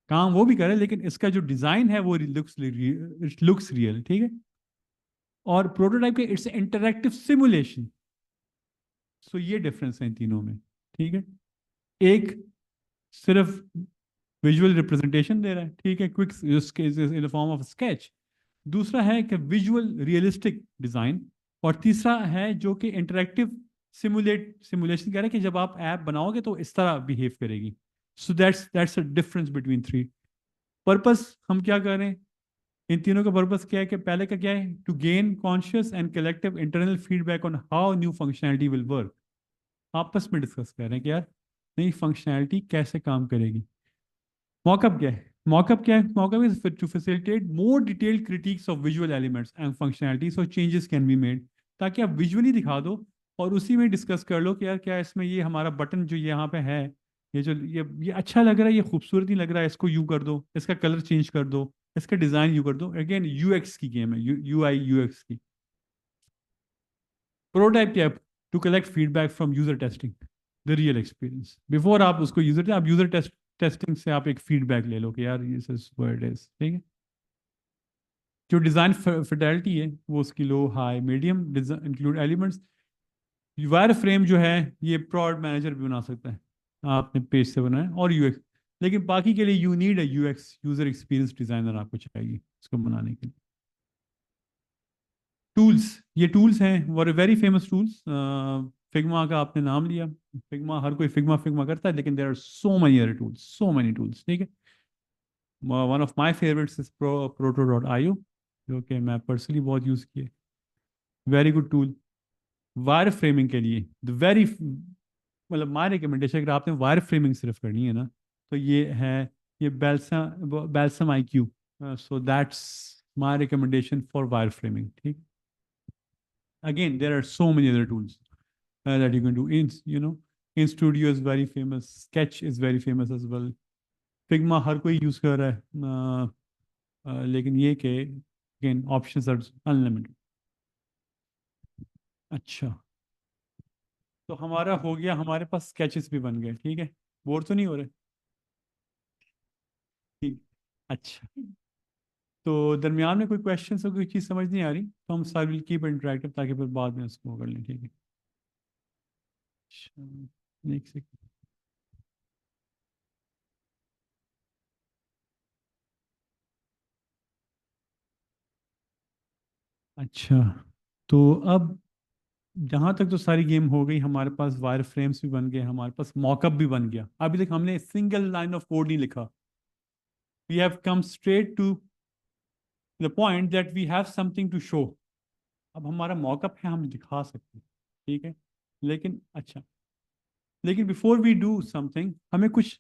काम वो भी करे लेकिन इसका जो डिजाइन है वो लुक्स रियल, ठीक है। और प्रोटोटाइप के इट्स इंटरैक्टिव सिमुलेशन। सो ये डिफरेंस है इन तीनों में, ठीक है। एक सिर्फ विजुअल रिप्रेजेंटेशन दे रहा है, ठीक है, quick in the form of sketch. दूसरा है कि विजुअल रियलिस्टिक डिजाइन। और तीसरा है जो कि इंटरैक्टिव सिमुलेशन कह रहा है कि जब आप ऐप बनाओगे तो इस तरह बिहेव करेगी। So that's a difference between three. Purpose हम क्या कर रहे हैं, इन तीनों का पर्पस क्या है कि पहले का क्या है, to gain conscious and collective internal feedback on how new functionality will work. आपस में डिस्कस कर रहे हैं कि यार नई फंक्शनैलिटी कैसे काम करेगी। मॉकअप क्या है? मॉकअप क्या है? Mockup is to facilitate more detailed critics of visual elements and functionality so changes can be made. ताकि आप विजुअली दिखा दो और उसी में डिस्कस कर लो कि यार क्या इसमें ये हमारा बटन जो यहाँ पे है, ये जो ये अच्छा लग रहा है, ये खूबसूरत नहीं लग रहा है, इसको यू कर दो, इसका कलर चेंज कर दो, इसका डिजाइन यू कर दो। अगेन यूएक्स की गेम है, यू आई यूएक्स की। प्रोटोटाइप क्या है? To collect feedback from user testing the real experience. Before आप उसको यूजर, आप यूजर टेस्टिंग से आप एक फीडबैक ले लो कि यार this is what it is, ठीक है। जो डिजाइन फिडेलिटी है वो उसकी low, high, medium, include elements. Wireframe जो है ये प्रोडक्ट मैनेजर भी बना सकता है, आपने पेज से बनाया, और यूएक्स। लेकिन बाकी के लिए you need a UX, user experience designer आपको चाहिए इसको बनाने के लिए। टूल्स, ये टूल्स हैं were very famous tools. Figma का आपने नाम लिया, फिग्मा, हर कोई फिग्मा फिग्मा करता है, लेकिन there are so many other tools, so many tools, ठीक है। One of my favorites is proto.io, जो कि मैं पर्सनली बहुत यूज़ किए। Very good tool wire framing के लिए। द वेरी, मतलब माय रिकमेंडेशन, अगर आपने वायर फ्रेमिंग सिर्फ करनी है ना, तो ये है, ये बेल्सम IQ। So that's my recommendation for wire framing, ठीक। Again, there are so many other tools that you can do. In Studio is very famous. Sketch is very famous as well. Figma हर कोई use कर रहा है, लेकिन ये कि again options are unlimited. अच्छा, तो हमारा हो गया, हमारे पास स्केचेस भी बन गए, ठीक है। बोर तो नहीं हो रहे? ठीक, अच्छा। तो दरमियान में कोई क्वेश्चन हो, कोई चीज़ समझ नहीं आ रही तो हम सारे विल कीप इंटरेक्टिव, ताकि फिर बाद में उसको कर लें, ठीक है। अच्छा, नेक्स्ट। अच्छा, तो अब जहां तक तो सारी गेम हो गई, हमारे पास वायर फ्रेम्स भी बन गए, हमारे पास मॉकअप भी बन गया। अभी तक हमने सिंगल लाइन ऑफ कोड नहीं लिखा। We have come straight to the point that we have something to show. अब हमारा मॉकअप है, हम दिखा सकते हैं, ठीक है। लेकिन अच्छा, लेकिन बिफोर वी डू समथिंग हमें कुछ,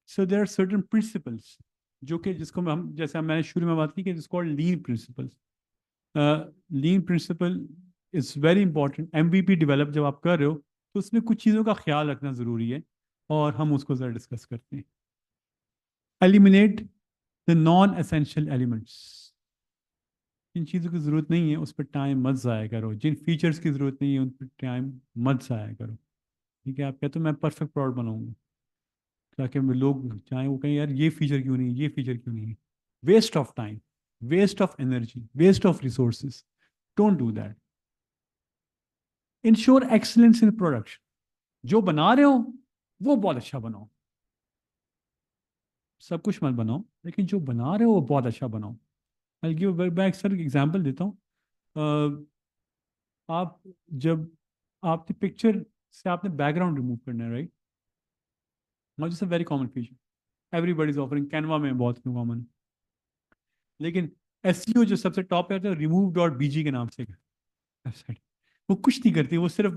so there are certain principles जो कि जिसको हम, जैसे मैंने शुरू में बात की कि जिसको lean principles. Lean principle is very important. MVP develop जब आप कर रहे हो तो उसमें कुछ चीज़ों का ख्याल रखना ज़रूरी है, और हम उसको ज़रा डिस्कस करते हैं। Eliminate the non essential elements. जिन चीज़ों की ज़रूरत नहीं है उस पर टाइम मत ज़ाया करो, जिन फीचर्स की ज़रूरत नहीं है उन पर टाइम मत ज़ाया करो, ठीक है। आप कहते हो मैं परफेक्ट प्रोडक्ट बनाऊंगा, ताकि लोग चाहें, वो कहें यार ये फीचर क्यों नहीं है, ये फीचर क्यों नहीं है। Waste of time, waste of energy, waste of resources. Don't do that. Ensure excellence in production. जो बना रहे हो वो बहुत अच्छा बनाओ, सब कुछ मत बनाओ, लेकिन जो बना रहे हो वो बहुत अच्छा बनाओ। मैं अक्सर एग्जाम्पल देता हूँ। आप जब आपने पिक्चर से आपने बैकग्राउंड रिमूव करना है, right, not just a very common feature, everybody is offering, Canva में बहुत कॉमन। लेकिन SEO जो सबसे टॉप पे आता है, remove.bg के नाम से वेबसाइट, वो कुछ नहीं करती, वो सिर्फ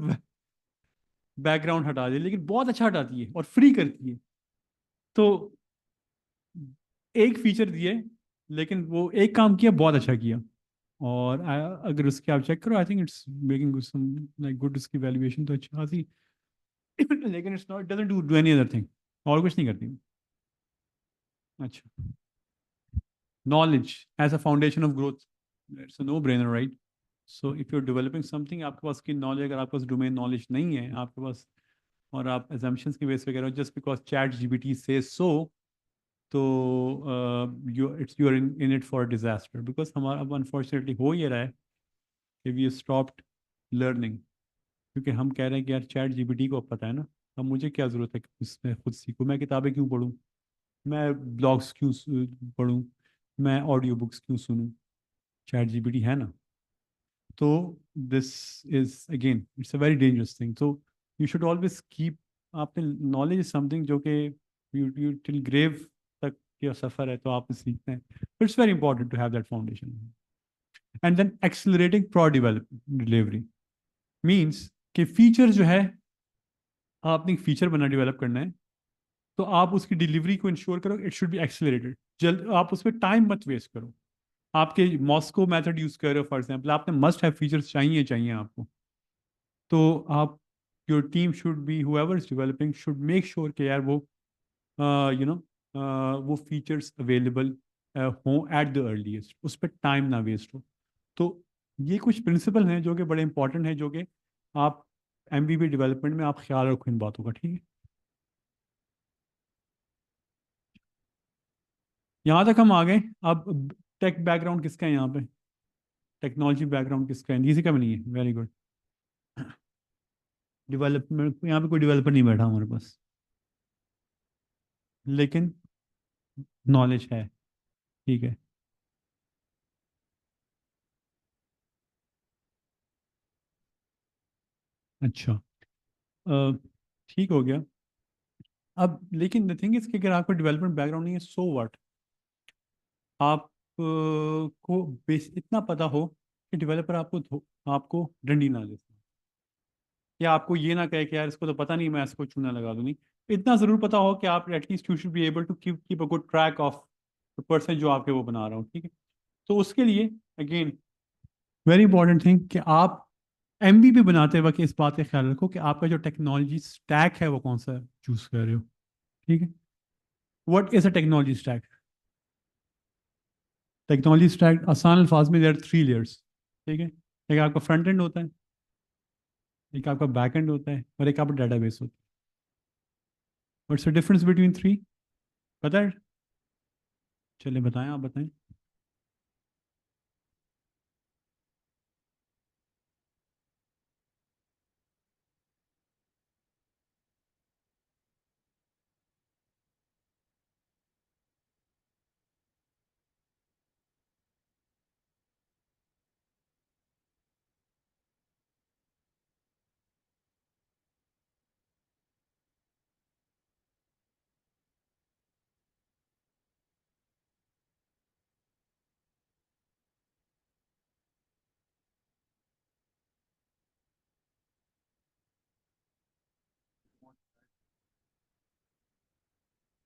बैकग्राउंड हटा दे, लेकिन बहुत अच्छा हटाती है और फ्री करती है। तो एक फीचर दिए, लेकिन वो एक काम किया, बहुत अच्छा किया। और अगर उसकी आप चेक करो, I think it's making some like good, उसकी वैल्यूएशन तो अच्छी खासी लेकिन it's not, doesn't do any other thing, और कुछ नहीं करती। अच्छा, knowledge as a foundation of growth, it's a no brainer, right? So if you are developing something, आपके पास की नॉलेज, अगर आपके पास डोमेन नॉलेज नहीं है आपके पास, और आप assumptions की बेस पे कह रहे हो जस्ट बिकॉज चैट जीपीटी से सो, तो you it's, you are in it for disaster, because हमारा अब अनफॉर्चुनेटली हो ये रहा है कि वी स्टॉप्ड लर्निंग, क्योंकि हम कह रहे हैं कि यार चैट जीपीटी को अब पता है ना, अब मुझे क्या ज़रूरत है कि उसमें खुद सीखूं, मैं किताबें क्यों पढूं, मैं ब्लॉग्स क्यों पढूं, मैं ऑडियो बुक्स क्यों सुनूं, चैट जीपीटी है ना। तो this is again it's a very dangerous thing, तो यू शुड ऑलवेज कीप, आपने नॉलेज इज समथिंग जो कि यू टिल ग्रेव तक का सफ़र है, तो आप सीखते हैं, it's very important to have that foundation. And then accelerating product development delivery means कि फीचर जो है, आपने एक फीचर बना डेवलप करना है, तो आप उसकी डिलीवरी को इंश्योर करो, इट शुड बी एक्सेलरेटेड, जल्द आप उसमें टाइम मत वेस्ट करो। आपके मॉस्को मेथड यूज कर रहे हो फॉर एग्जांपल, आपने मस्ट हैव फीचर्स चाहिए चाहिए आपको, तो आप, your team should be, whoever is developing should make sure कि यार वो यू नो वो फीचर्स अवेलेबल हों एट द अर्लीस्ट, उस पर टाइम ना वेस्ट हो। तो ये कुछ प्रिंसिपल हैं जो कि बड़े इंपॉर्टेंट हैं, जो कि आप एमवीपी डेवलपमेंट में आप ख्याल रखो इन बातों का, ठीक है? यहाँ तक हम आ गए। अब टेक बैकग्राउंड किसका है यहाँ पे, टेक्नोलॉजी बैकग्राउंड किसका है? किसी का भी नहीं है, वेरी गुड। डेवलपमेंट, यहाँ पे कोई डेवलपर नहीं बैठा हमारे पास, लेकिन नॉलेज है, ठीक है। अच्छा, ठीक हो गया। अब लेकिन द थिंग इज कि अगर आपको डेवलपमेंट बैकग्राउंड नहीं है, सो व्हाट, आप को बेस इतना पता हो कि डेवलपर आपको डंडी ना दे, या आपको ये ना कहे कि यार इसको तो पता नहीं, मैं इसको चूना लगा दूँ, नहीं, इतना ज़रूर पता हो कि आप at least you should be able to keep a good track of the person जो आपके वो बना रहा हूँ, ठीक है? तो उसके लिए अगेन वेरी इंपॉर्टेंट थिंग कि आप एमवीपी बनाते वक्त इस बात का ख्याल रखो कि आपका जो टेक्नोलॉजी स्टैक है वो कौन सा चूज कर रहे हो, ठीक है? What is a technology stack? Technology stack आसान अल्फाज में देयर आर 3 लेयर्स, ठीक है? एक आपका फ्रंट एंड होता है, एक आपका बैक एंड होता है, और एक आपका डेटाबेस होता है। व्हाट्स द डिफरेंस बिटवीन 3, पता है? चलिए बताएं, आप बताएं।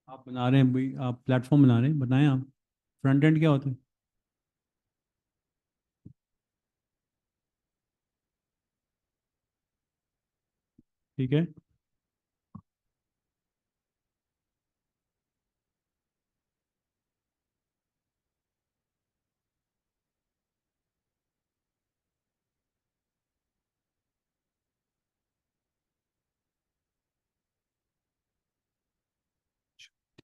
आप बना रहे हैं भाई, आप प्लेटफॉर्म बना रहे हैं, बताएं आप, फ्रंट एंड क्या होता है? ठीक है,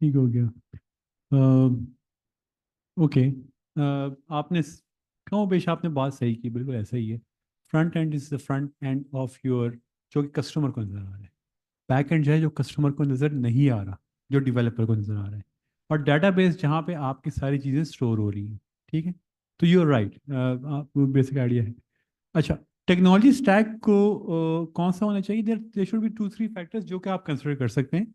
ठीक हो गया। ओके, आपने कहो बेश, आपने बात सही की, बिल्कुल ऐसा ही है। Front end is the front end of your, जो कि कस्टमर को नजर आ रहा है। बैक एंड जो है, जो कस्टमर को नजर नहीं आ रहा, जो डेवलपर को नजर आ रहा है। और डेटाबेस जहाँ पे आपकी सारी चीज़ें स्टोर हो रही हैं, ठीक है? तो यू आर राइट, आपको बेसिक आइडिया है। अच्छा, टेक्नोलॉजी स्टैक को कौन सा होना चाहिए? There there should be 2-3 factors जो कि आप कंसिडर कर सकते हैं,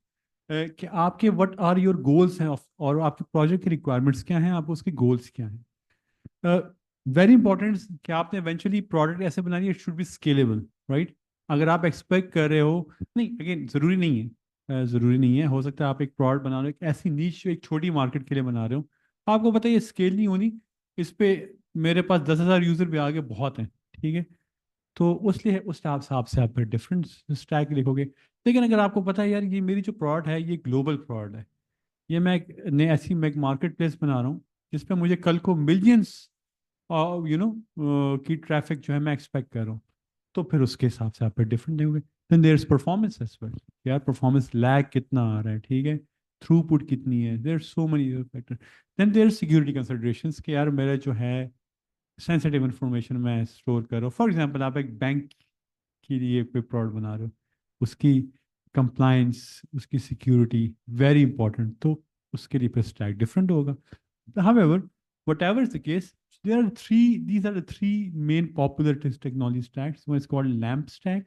कि आपके व्हाट आर योर गोल्स हैं और आपके प्रोजेक्ट की रिक्वायरमेंट्स क्या हैं, आप उसके गोल्स क्या हैं। वेरी इंपॉर्टेंट कि आपने इवेंचुअली प्रोडक्ट ऐसे बनानी है, it should be scalable, right? अगर आप एक्सपेक्ट कर रहे हो, नहीं अगेन ज़रूरी नहीं है, ज़रूरी नहीं है, हो सकता है आप एक प्रोडक्ट बना रहे हो, एक ऐसी नीच, एक छोटी मार्केट के लिए बना रहे हो, आपको पता है ये स्केल नहीं होनी, इस पे मेरे पास 10,000 यूज़र भी आगे बहुत हैं, ठीक है। तो उसलिए उस हिसाब से आप फिर डिफरेंट स्टैक लिखोगे। लेकिन अगर आपको पता है यार ये मेरी जो प्रोडक्ट है ये ग्लोबल प्रोडक्ट है, ये मैं एक मार्केट प्लेस बना रहा हूँ जिस पे मुझे कल को मिलियंस की ट्रैफिक जो है मैं एक्सपेक्ट कर रहा हूँ, तो फिर उसके हिसाब से आप फिर डिफरेंट देंगे। Then there is performance as well, यार परफॉर्मेंस लैग कितना आ रहा है, ठीक है, थ्रूपुट कितनी है, there so many factor. Then there security considerations कि यार मेरा जो है सेंसिटिव इंफॉर्मेशन मैं स्टोर कर रहा हूँ। फॉर एग्जांपल आप एक बैंक के लिए कोई प्रोडक्ट बना रहे हो, उसकी कंप्लायंस, उसकी सिक्योरिटी वेरी इंपॉर्टेंट, तो उसके लिए फिर स्टैक डिफरेंट होगा। However, whatever is the case, these are the three main popular technology stacks. One is called LAMP stack.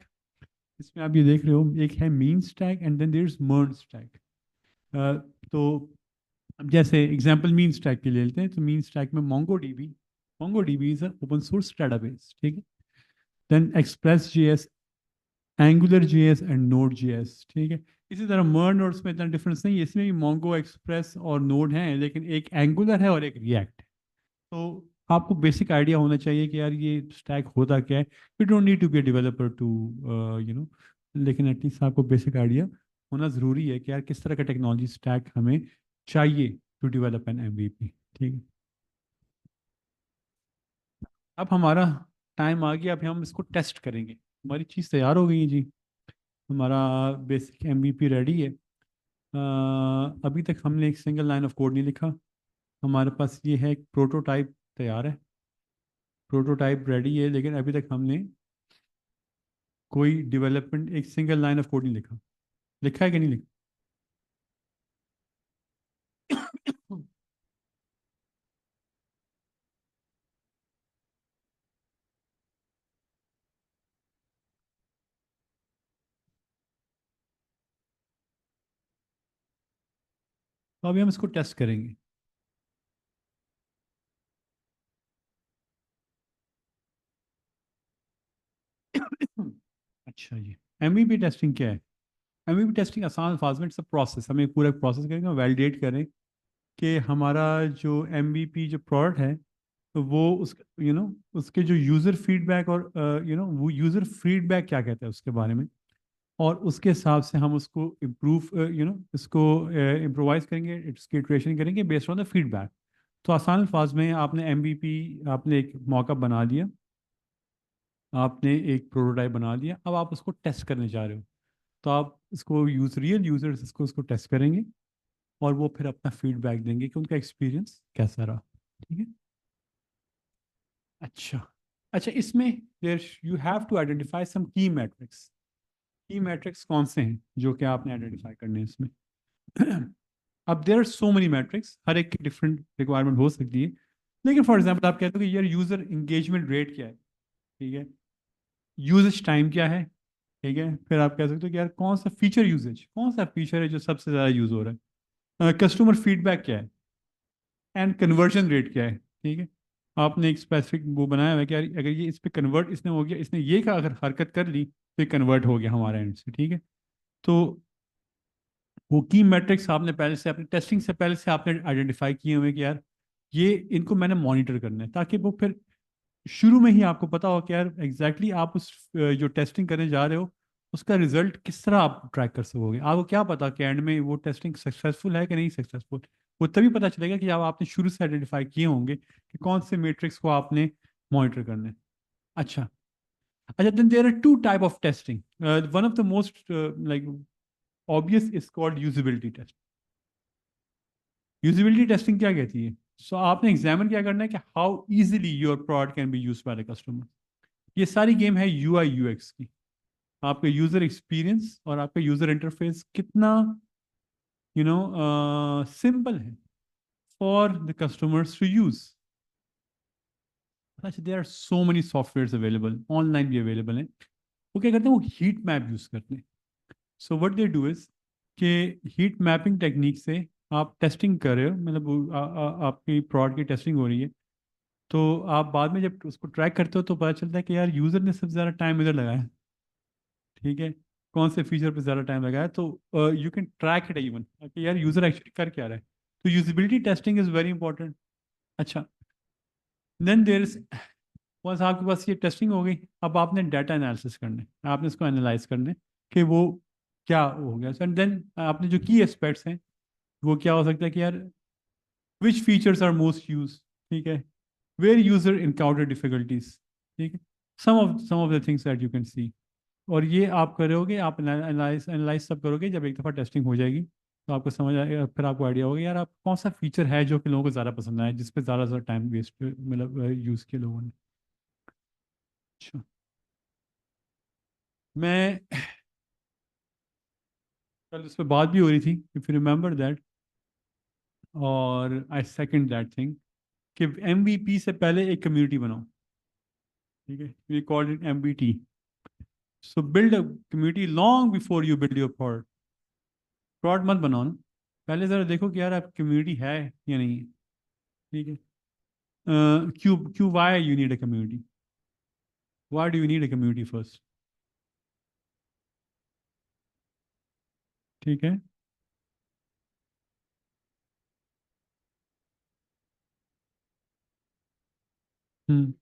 इसमें आप ये देख रहे हो, एक है mean stack and then there's MERN stack. तो अब जैसे एग्जांपल मीन स्टैक के लिए लेते हैं, तो मीन स्टैक में MongoDB is a open source database, ठीक है। Then Express.js, AngularJS and Node.js, ठीक है। इसी तरह MERN और उसमें इतना डिफरेंस नहीं है, इसमें भी Mongo, एक्सप्रेस और नोड हैं, लेकिन एक एंगुलर है और एक रिएक्ट। तो आपको बेसिक आइडिया होना चाहिए कि यार ये स्टैक होता क्या है। You don't need to be a developer to you know, लेकिन एटलीस्ट आपको बेसिक आइडिया होना ज़रूरी है कि यार किस तरह का टेक्नोलॉजी स्टैक हमें चाहिए टू डेवलप एन एमवीपी, ठीक है। अब हमारा टाइम आ गया, अभी हम इसको टेस्ट करेंगे। हमारी चीज़ तैयार हो गई है जी, हमारा बेसिक एमवीपी रेडी है। अभी तक हमने एक सिंगल लाइन ऑफ कोड नहीं लिखा, हमारे पास ये है एक प्रोटोटाइप तैयार है, प्रोटोटाइप रेडी है, लेकिन अभी तक हमने कोई डेवलपमेंट एक सिंगल लाइन ऑफ कोड नहीं लिखा। लिखा है कि नहीं लिखा? तो अभी हम इसको टेस्ट करेंगे। अच्छा जी, एमवीपी टेस्टिंग क्या है? एमवीपी टेस्टिंग आसान अल्फाज में इट्स अ प्रोसेस, हम एक पूरा प्रोसेस करेंगे, वैलिडेट करें कि हमारा जो एमवीपी जो प्रोडक्ट है, तो वो उस उसके जो यूज़र फीडबैक और वो यूज़र फीडबैक क्या कहता है उसके बारे में, और उसके हिसाब से हम उसको इम्प्रूव इसको इम्प्रोवाइज करेंगे, इसकी इटरेशन करेंगे बेस्ड ऑन द फीडबैक। तो आसान अल्फाज में आपने एमवीपी, आपने एक मौका बना लिया, आपने एक प्रोटोटाइप बना लिया, अब आप उसको टेस्ट करने जा रहे हो। तो आप इसको रियल यूजर्स इसको उसको टेस्ट करेंगे और वो फिर अपना फीडबैक देंगे कि उनका एक्सपीरियंस कैसा रहा, ठीक है। अच्छा, अच्छा, इसमें there you have to identify some key metrics. की मैट्रिक्स कौन से हैं जो कि आपने आइडेंटिफाई करने हैं इसमें? अब there are so many metrics, हर एक की डिफरेंट रिक्वायरमेंट हो सकती है, लेकिन फॉर एग्जांपल आप कहते हो कि यार यूजर इंगेजमेंट रेट क्या है, ठीक है, यूजेज टाइम क्या है, ठीक है, फिर आप कह सकते हो कि यार कौन सा फीचर यूजेज, कौन सा फीचर है जो सबसे ज़्यादा यूज हो रहा है, कस्टमर फीडबैक क्या है, एंड कन्वर्जन रेट क्या है, ठीक है। आपने एक स्पेसिफिक वो बनाया हुआ है कि यार अगर ये इस पे कन्वर्ट इसने हो गया, इसने ये का अगर हरकत कर ली तो ये कन्वर्ट हो गया हमारे एंड से, ठीक है। तो वो की मैट्रिक्स आपने पहले से अपनी टेस्टिंग से पहले से आपने आइडेंटिफाई किए हुए हैं कि यार ये इनको मैंने मॉनिटर करना है, ताकि वो फिर शुरू में ही आपको पता हो कि यार एग्जैक्टली आप उस जो टेस्टिंग करने जा रहे हो उसका रिजल्ट किस तरह आप ट्रैक कर सकोगे। आपको क्या पता कि एंड में वो टेस्टिंग सक्सेसफुल है कि नहीं सक्सेसफुल, वो तभी पता चलेगा कि जब आपने शुरू से आइडेंटिफाई किए होंगे कि कौन से मैट्रिक्स को आपने मॉनिटर करना है। अच्छा, अच्छा, then there are two type of testing, one of the most like obvious is called usability test. Usability testing क्या कहती है? सो आपने एग्जामिन क्या करना है कि how easily your product can be use by the customer. ये सारी गेम है यूआई यूएक्स की, आपका यूजर एक्सपीरियंस और आपका यूजर इंटरफेस कितना सिंपल है for the customers to use. अच्छा, there are so many software available, online भी अवेलेबल हैं। वो क्या करते हैं, वो हीट मैप यूज करते हैं। So what they do is कि हीट मैपिंग टेक्निक से आप टेस्टिंग कर रहे हो, मतलब आपकी प्रोडक्ट की टेस्टिंग हो रही है, तो आप बाद में जब उसको ट्रैक करते हो तो पता चलता है कि यार यूजर ने सबसे ज़्यादा टाइम इधर लगाया, ठीक है, कौन से फीचर पे ज़्यादा टाइम लगा है, तो you can track it even कि यार यूज़र एक्चुअली कर क्या रहा है। तो usability testing is very important. अच्छा, देन देर इज, बस आपके पास ये टेस्टिंग हो गई, अब आपने डाटा एनालिसिस करने, आपने इसको एनालाइज करने कि वो क्या हो गया सर। देन आपने जो की एस्पेक्ट्स हैं वो क्या हो सकता है कि यार which features are most use, ठीक है, वेयर यूजर इनकाउंटर डिफिकल्टीज, ठीक है, some of the things that you can see. और ये आप करोगे, आप एनालाइज एनालाइज सब करोगे जब एक दफ़ा टेस्टिंग हो जाएगी, तो आपको समझ आएगा, फिर आपको आइडिया होगा यार आप कौन सा फीचर है जो कि लोगों को ज़्यादा पसंद आया, जिस पे ज़्यादा टाइम वेस्ट मतलब यूज़ किया लोगों ने। अच्छा, मैं कल उस पर बात भी हो रही थी, इफ़ यू रिमेंबर दैट, और आई सेकंड दैट थिंग कि MVP से पहले एक कम्युनिटी बनाओ, ठीक है, we called it MBT। So build a community long before you build your product. Product मत बनाओ ना, पहले ज़रा देखो कि यार आप कम्युनिटी है या नहीं है, ठीक है। Why you need a community? Why do you need a community first? ठीक है। हम्म।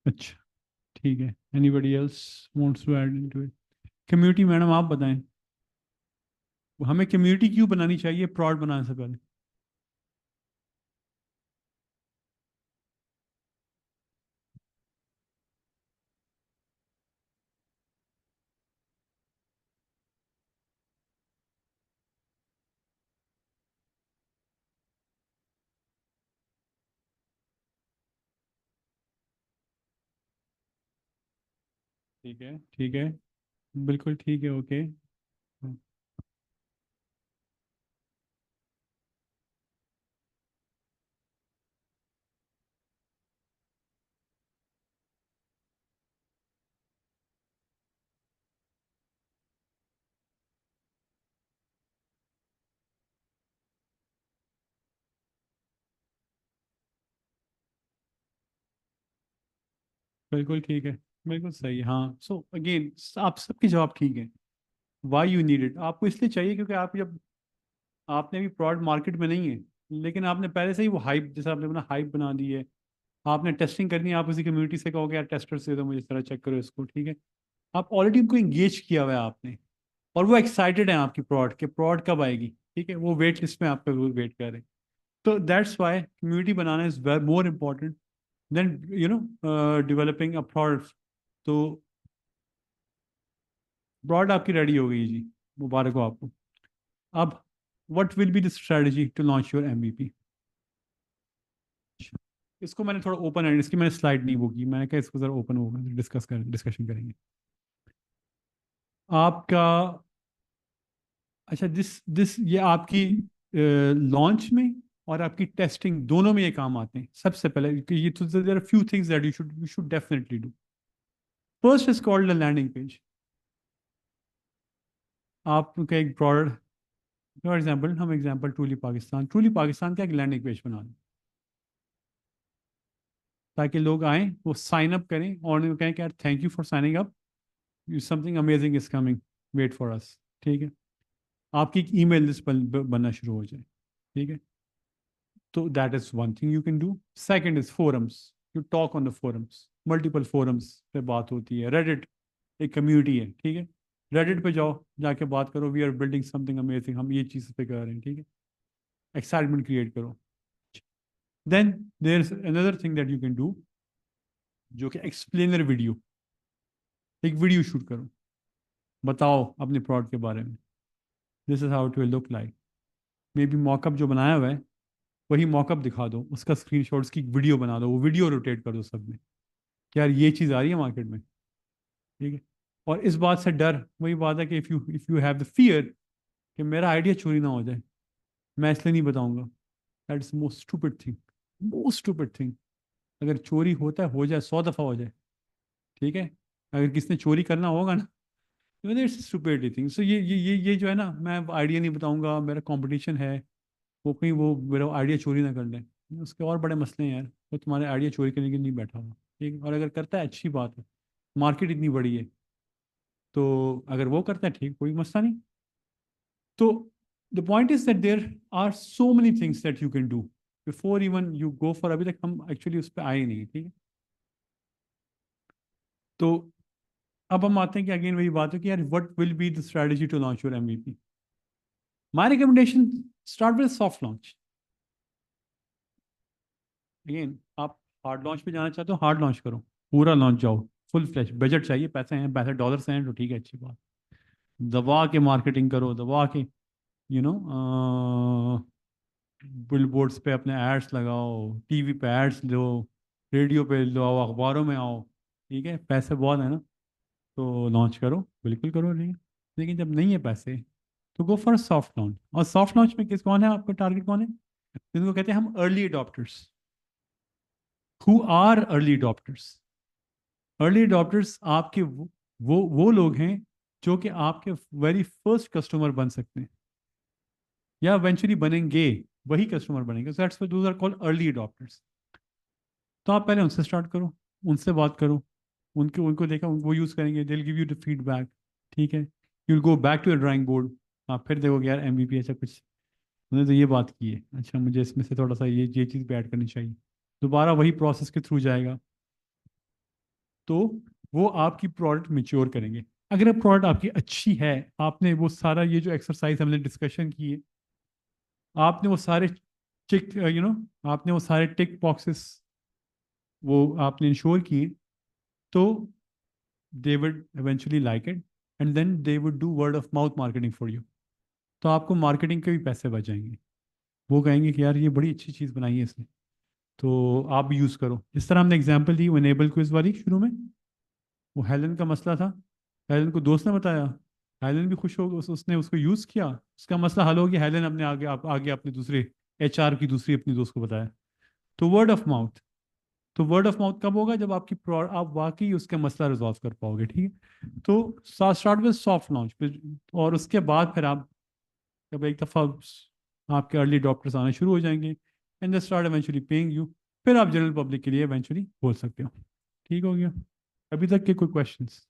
अच्छा, ठीक है। Anybody else wants to add into it? Community madam आप बताएं, हमें कम्युनिटी क्यों बनानी चाहिए प्रोडक्ट बनाने से पहले? ठीक है, ठीक है, बिल्कुल ठीक है, ओके। बिल्कुल ठीक है, बिल्कुल सही है, हाँ। सो अगेन आप सबके जवाब ठीक है। वाई यू नीड इट, आपको इसलिए चाहिए क्योंकि आप जब, आपने अभी प्रोडक्ट मार्केट में नहीं है, लेकिन आपने पहले से ही वो हाइप, जैसे आपने अपना हाइप बना दी है, आपने टेस्टिंग करनी है, आप उसी कम्युनिटी से कहोगे यार टेस्टर से दो मुझे, इस तरह चेक करो इसको, ठीक है। आप ऑलरेडी उनको इंगेज किया हुआ है आपने, और वो एक्साइटेड है आपकी प्रोडक्ट के, प्रोडक्ट कब आएगी, ठीक है, वो वेट लिस्ट में आपका वो वेट कर रहे हैं। तो दैट्स वाई कम्युनिटी बनाना is more important than developing a product. तो प्रोडक्ट आपकी रेडी हो गई जी, मुबारक हो आपको। अब what will be the strategy to launch your MVP? इसको मैंने थोड़ा ओपन है, इसकी मैंने स्लाइड नहीं वो की, मैंने कहा इसको जरा ओपन होगा, डिस्कशन करेंगे आपका। अच्छा, दिस दिस ये आपकी लॉन्च में और आपकी टेस्टिंग दोनों में ये काम आते हैं। सबसे पहले कि ये तो there are few things that you should definitely do. First is called the landing page. आपका एक प्रोडक्ट, फॉर एग्जांपल हम एग्जांपल ट्रूली पाकिस्तान का एक लैंडिंग पेज बना दें, ताकि लोग आएँ, वो साइन अप करें और उनको कहें कि यार thank you for signing up, you something amazing is coming, wait for us, ठीक है। आपकी एक ईमेल लिस्ट बनना शुरू हो जाए, ठीक है। तो that is one thing you can do. Second is forums, you talk on the forums, multiple forums पे बात होती है। रेडिट एक कम्युनिटी है, ठीक है, रेडिट पे जाओ, जाके बात करो, we are building something amazing, हम ये चीज़ पे कर रहे हैं, ठीक है, एक्साइटमेंट क्रिएट करो। Then there is another thing that you can do, जो कि एक्सप्लेनर वीडियो, एक वीडियो शूट करो, बताओ अपने प्रोडक्ट के बारे में, this is how it will look like. Maybe mockup जो बनाया हुआ है वही मॉकअप दिखा दो, उसका स्क्रीनशॉट्स की वीडियो बना दो, वो वीडियो रोटेट कर दो सब में कि यार ये चीज़ आ रही है मार्केट में, ठीक है। और इस बात से डर, वही बात है कि if you have the fear कि मेरा आइडिया चोरी ना हो जाए, मैं इसलिए नहीं बताऊंगा, that is most stupid thing, most stupid thing. अगर चोरी होता है हो जाए, 100 दफ़ा हो जाए, ठीक है, अगर किसने चोरी करना होगा ना, इट्स स्टूपिड थिंग। सो ये जो है ना, मैं आइडिया नहीं बताऊंगा, मेरा कंपटीशन है, वो कहीं वो मेरा आइडिया चोरी ना कर ले, उसके और बड़े मसले हैं यार, वो तुम्हारे आइडिया चोरी करने के लिए नहीं बैठा हुआ, ठीक है। और अगर करता है अच्छी बात है, मार्केट इतनी बड़ी है, तो अगर वो करता है ठीक, कोई मसला नहीं। तो The point is that there are so many things that you can do before even you go for, अभी तक हम actually उस पर आए नहीं, ठीक है। तो अब हम आते हैं कि अगेन वही बात है कि यार what will be the strategy to launch your MVP. My recommendation, start with soft launch. Again आप हार्ड लॉन्च पे जाना चाहते हो, हार्ड लॉन्च करो, पूरा लॉन्च जाओ, फुल फ्लैश। बजट चाहिए, पैसे हैं, पैसे डॉलर्स हैं तो ठीक है, अच्छी बात। दबा के मार्केटिंग करो, दबा के यू नो बिलबोर्ड्स पे अपने एड्स लगाओ, टीवी पे एड्स दो, रेडियो पे लो, आओ अखबारों में आओ, ठीक है, पैसे बहुत है ना, तो लॉन्च करो, बिल्कुल करो। लेकिन जब नहीं है पैसे तो गो फॉर सॉफ्ट लॉन्च। और सॉफ्ट लॉन्च में कौन है आपका टारगेट, कौन है? जिनको कहते हैं हम early adopters. Who are early adopters? Early adopters आपके वो लोग हैं जो कि आपके वेरी फर्स्ट कस्टमर बन सकते हैं या इवेंचुअली बनेंगे, वही कस्टमर बनेंगे। So that's why those are called early adopters. तो आप पहले उनसे स्टार्ट करो, उनसे बात करो, उनके उनको देखा, वो यूज़ करेंगे, they will give you the feedback, ठीक है। You will go back to your drawing board, आप फिर देखोगे यार एमवीपी ऐसा कुछ, उन्होंने तो ये बात की है, अच्छा मुझे इसमें से थोड़ा सा ये चीज़ भी ऐड करनी चाहिए, दोबारा वही प्रोसेस के थ्रू जाएगा, तो वो आपकी प्रोडक्ट मिच्योर करेंगे। अगर प्रोडक्ट आपकी अच्छी है, आपने वो सारा ये जो एक्सरसाइज हमने डिस्कशन की है, आपने वो सारे टिक आपने वो सारे टिक बॉक्सेस वो आपने इंश्योर किए, तो they would eventually like it and then they would do word of mouth marketing for you. तो आपको मार्केटिंग के भी पैसे बच जाएंगे, वो कहेंगे कि यार ये बड़ी अच्छी चीज़ बनाई है इसने, तो आप भी यूज़ करो। जिस तरह हमने एग्जांपल दी वो इनेबल क्विज वाली शुरू में, वो हेलन का मसला था, हेलन को दोस्त ने बताया, हेलन भी खुश हो गई, उसने उसको यूज़ किया, उसका मसला हल हो गया, हेलन अपने आगे अपने दूसरे एचआर की दूसरी अपनी दोस्त को बताया। तो वर्ड ऑफ माउथ, तो वर्ड ऑफ माउथ कब होगा? जब आप वाकई उसका मसला रिजॉल्व कर पाओगे, ठीक है। तो स्टार्ट विद सॉफ्ट लॉन्च, और उसके बाद फिर आप जब एक दफ़ा आपके अर्ली अडॉप्टर्स आने शुरू हो जाएंगे and they start eventually paying you, फिर आप जनरल पब्लिक के लिए इवेंचुअली बोल सकते हो। ठीक हो गया? अभी तक के कोई क्वेश्चंस?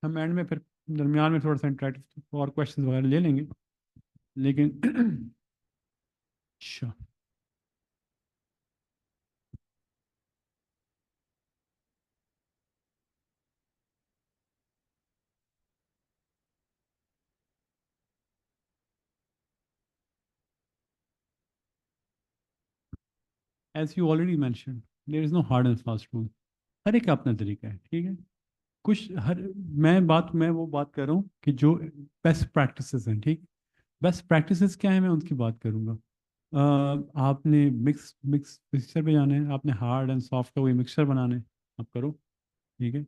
हम एंड में फिर दरमियान में थोड़ा सा इंटरेक्टिव और क्वेश्चंस वगैरह ले लेंगे, लेकिन अच्छा, as you already mention, there is no hard and fast rule, हर एक का अपना तरीका है, ठीक है। कुछ हर मैं वो बात कर रहा हूँ कि जो बेस्ट प्रैक्टिसेस हैं, ठीक, बेस्ट प्रैक्टिसेस क्या है मैं उनकी बात करूँगा। आपने मिक्सचर पे जाना है, आपने हार्ड एंड सॉफ्ट का वही मिक्सचर बनाना है, आप करो, ठीक है।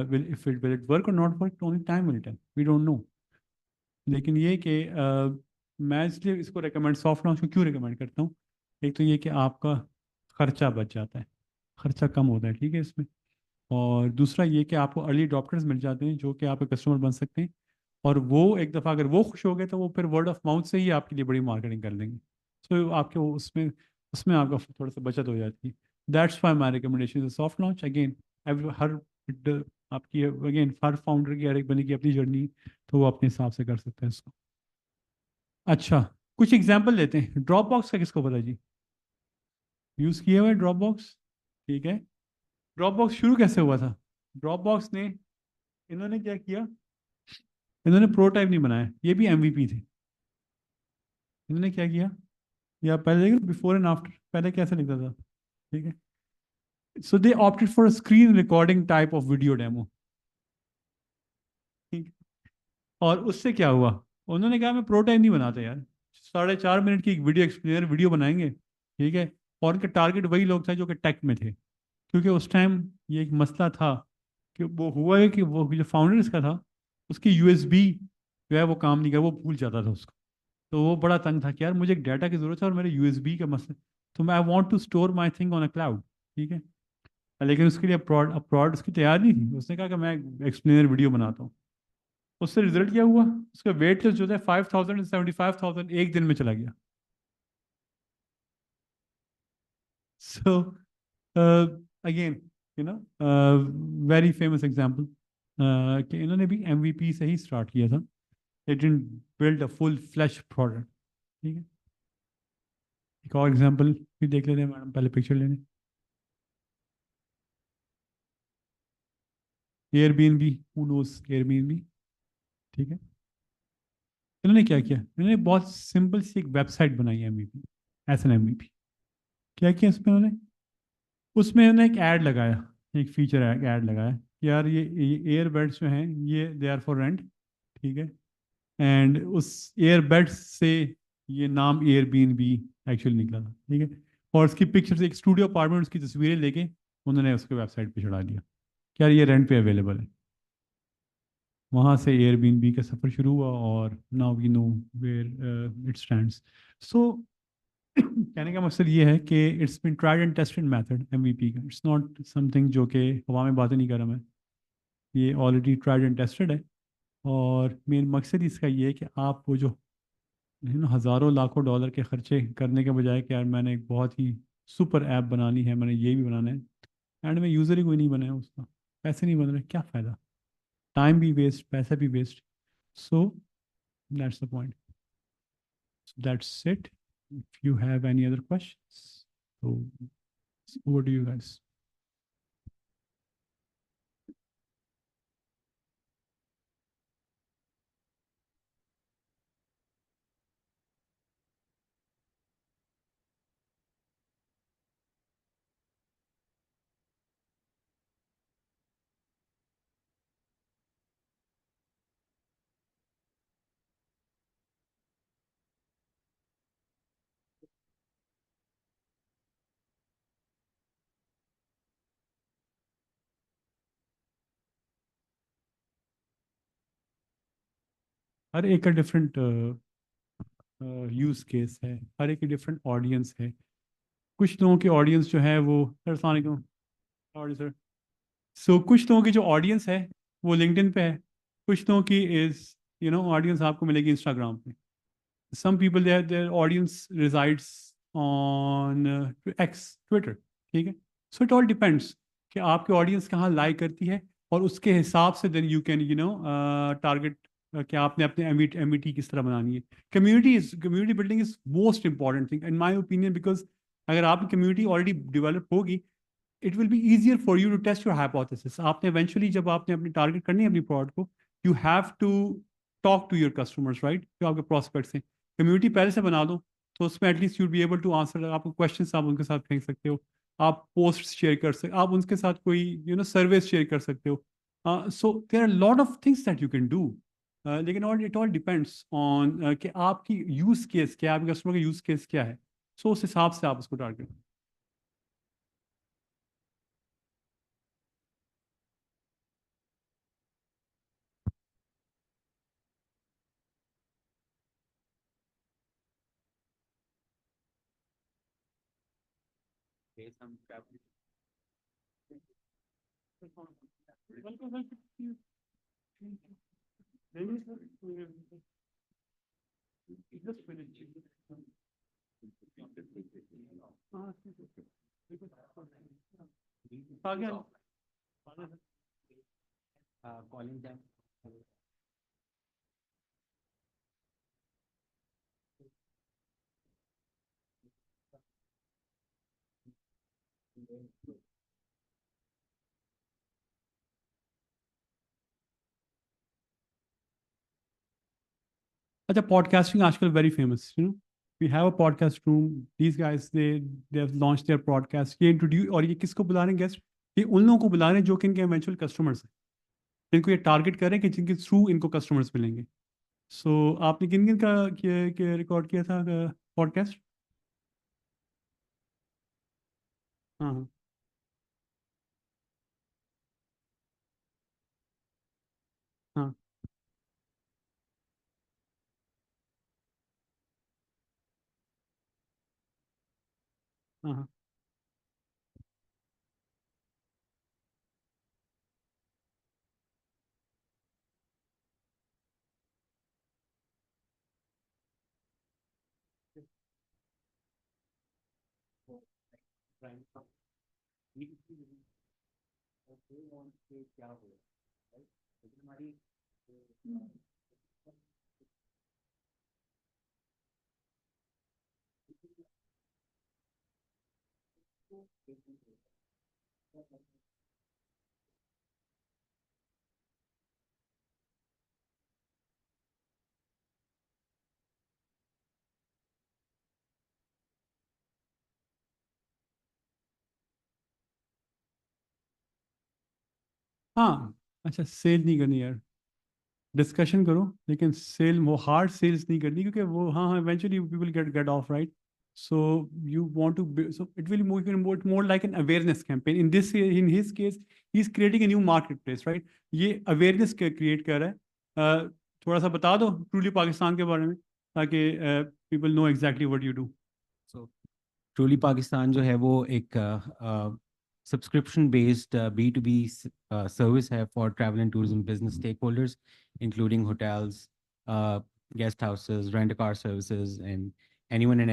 विल इट वर्क और not work, only time will tell, we don't know. लेकिन ये कि मैं इसलिए इसको रिकमेंड, सॉफ्ट लॉन्च को क्यों रिकमेंड करता हूँ, एक तो ये कि आपका खर्चा बच जाता है, खर्चा कम होता है, ठीक है इसमें। और दूसरा ये कि आपको अर्ली अडॉप्टर्स मिल जाते हैं जो कि आपके कस्टमर बन सकते हैं, और वो एक दफ़ा अगर वो खुश हो गए तो वो फिर वर्ड ऑफ माउथ से ही आपके लिए बड़ी मार्केटिंग कर देंगे। सो आपके उसमें उसमें आपका थोड़ा सा बचत हो जाती है। That's why my recommendation soft launch. Again हर आपकी अगेन हर फाउंडर की, हर एक बने की अपनी जर्नी, तो वो अपने हिसाब से कर सकते हैं इसको। अच्छा, कुछ एग्जाम्पल लेते हैं। ड्रॉप बॉक्स का किसको पता है जी? यूज़ किए हुए ड्रॉप बॉक्स, ठीक है। ड्रॉप बॉक्स शुरू कैसे हुआ था? ड्रॉप बॉक्स ने, इन्होंने क्या किया, इन्होंने प्रोटोटाइप नहीं बनाया, ये भी एमवीपी थे। इन्होंने क्या किया, या पहले देखो बिफोर एंड आफ्टर, पहले कैसे लिखता था, ठीक है। So they opted for screen recording type of video demo, ठीक। और उससे क्या हुआ, उन्होंने कहा मैं प्रोटोटाइप नहीं बनाता यार, 4.5 मिनट की एक वीडियो एक्सप्लेनर वीडियो बनाएंगे, ठीक है। और उनके टारगेट वही लोग थे जो कि टेक में थे, क्योंकि उस टाइम ये एक मसला था कि वो हुआ है कि वो जो फाउंडर इसका था, उसकी यूएसबी जो है वो काम नहीं कर, वो भूल जाता था उसको। तो वो बड़ा तंग था कि यार मुझे एक डाटा की जरूरत है और मेरे यूएसबी का मसला, तो मैं I want to store my thing on a cloud, ठीक है। लेकिन उसके लिए प्रॉड उसकी तैयार नहीं थी, उसने कहा कि मैं एक्सप्लेनर वीडियो बनाता हूँ। उससे रिजल्ट क्या हुआ, उसका वेट जो था 5,000 से 75,000 एक दिन में चला गया। So again you know very famous example कि इन्होंने भी एमवीपी से ही स्टार्ट किया था। they didn't build a full-fledged product. ठीक है, एक और एग्जांपल भी देख लेते हैं मैडम, पहले पिक्चर लेने। Airbnb, who knows Airbnb? ठीक है, इन्होंने क्या किया, इन्होंने बहुत सिंपल सी एक वेबसाइट बनाई है, एमवीपी, एस एन एमवीपी। क्या किया उसमें उन्होंने, उसमें उन्होंने एक ऐड लगाया, एक फीचर ऐड लगाया कि यार ये एयरबड्स जो हैं ये दे आर फॉर रेंट। ठीक है, एंड उस एयरबड से ये नाम एयरबीएनबी एक्चुअली निकला था। ठीक है, और उसकी पिक्चर्स, एक स्टूडियो अपार्टमेंट, उसकी तस्वीरें लेके उन्होंने उसके वेबसाइट पे चढ़ा दिया कि यार ये रेंट पे अवेलेबल है। वहाँ से एयरबीएनबी का सफ़र शुरू हुआ और now we know where it stands. So कहने का मकसद ये है कि it's been tried and tested method MVP का, इट्स नॉट समथिंग जो कि हवा में बातें नहीं कर रहा मैं, ये ऑलरेडी ट्राइड एंड टेस्टेड है। और मेन मकसद इसका ये है कि आप वो जो हज़ारों लाखों डॉलर के खर्चे करने के बजाय कि यार मैंने एक बहुत ही सुपर ऐप बनानी है, मैंने ये भी बनाना है, एंड में यूज़र ही कोई नहीं बना है उसका, पैसे नहीं बन रहे, क्या फ़ायदा, टाइम भी वेस्ट, पैसा भी waste. So that's the point, that's it. If you have any other questions, so over to you guys. हर एक का डिफरेंट यूज़ केस है, हर एक की डिफरेंट ऑडियंस है। कुछ लोगों की ऑडियंस जो है वो, सर अस्सलाम वालेकुम, सर। सो कुछ लोगों की जो ऑडियंस है वो लिंक्डइन पे है, कुछ लोगों की इज़ ऑडियंस आपको मिलेगी इंस्टाग्राम पे। Some people their audience resides on X, Twitter. ठीक है, सो इट ऑल डिपेंड्स कि आपकी ऑडियंस कहाँ लाइक करती है, और उसके हिसाब से देन यू कैन टारगेट कि आपने अपने एमईटी किस तरह बनानी है। Community building is most important thing in my opinion, because अगर आपकी कम्युनिटी ऑलरेडी डेवलप होगी, it will be easier for you to test your hypothesis. आपने इवेंचुअली जब आपने अपनी टारगेट करनी है अपनी प्रोडक्ट को, you have to talk to your customers, right, जो आपके प्रोस्पेक्ट्स हैं। कम्युनिटी पहले से बना दो, तो उसमें at least you be able to answer आपको क्वेश्चन, आप उनके साथ फेंक सकते हो, आप पोस्ट शेयर कर सकते, आप उनके साथ कोई सर्विस शेयर कर सकते हो। So there are lot of things that you can do, लेकिन all it all depends on कि आपकी यूज़ केस क्या है, आपके कस्टमर का यूज़ केस क्या है। सो उस हिसाब से आप उसको टारगेट। अच्छा, पॉडकास्टिंग आजकल very famous, we have a podcast room, these guys they have launch their podcast. ये इंट्रोड्यूस, और ये किसको बुला रहे हैं गेस्ट, ये उन लोगों को बुला रहे हैं जो कि इनके इवेंचुअल कस्टमर्स हैं, इनको ये टारगेट कर रहे हैं कि जिनके थ्रू इनको कस्टमर्स मिलेंगे। सो आपने किन किन का रिकॉर्ड किया था पॉडकास्ट? हाँ हाँ हाँ हाँ हाँ। हाँ, अच्छा सेल नहीं करनी यार, डिस्कशन करो, लेकिन सेल वो हार्ड सेल्स नहीं करनी, क्योंकि वो हाँ हाँ eventually people get off, right? So you want to, so it will more like an awareness campaign. In his case, he is creating a new marketplace, right? ये awareness create कर रहा है। थोड़ा सा बता दो ट्रूली पाकिस्तान के बारे में, ताकि people know exactly what you do. So truly Pakistan जो है वो एक सब्सक्रिप्शन बेस्ड B2B सर्विस है for travel and tourism business stakeholders, including hotels, guest houses, rent car services and anyone and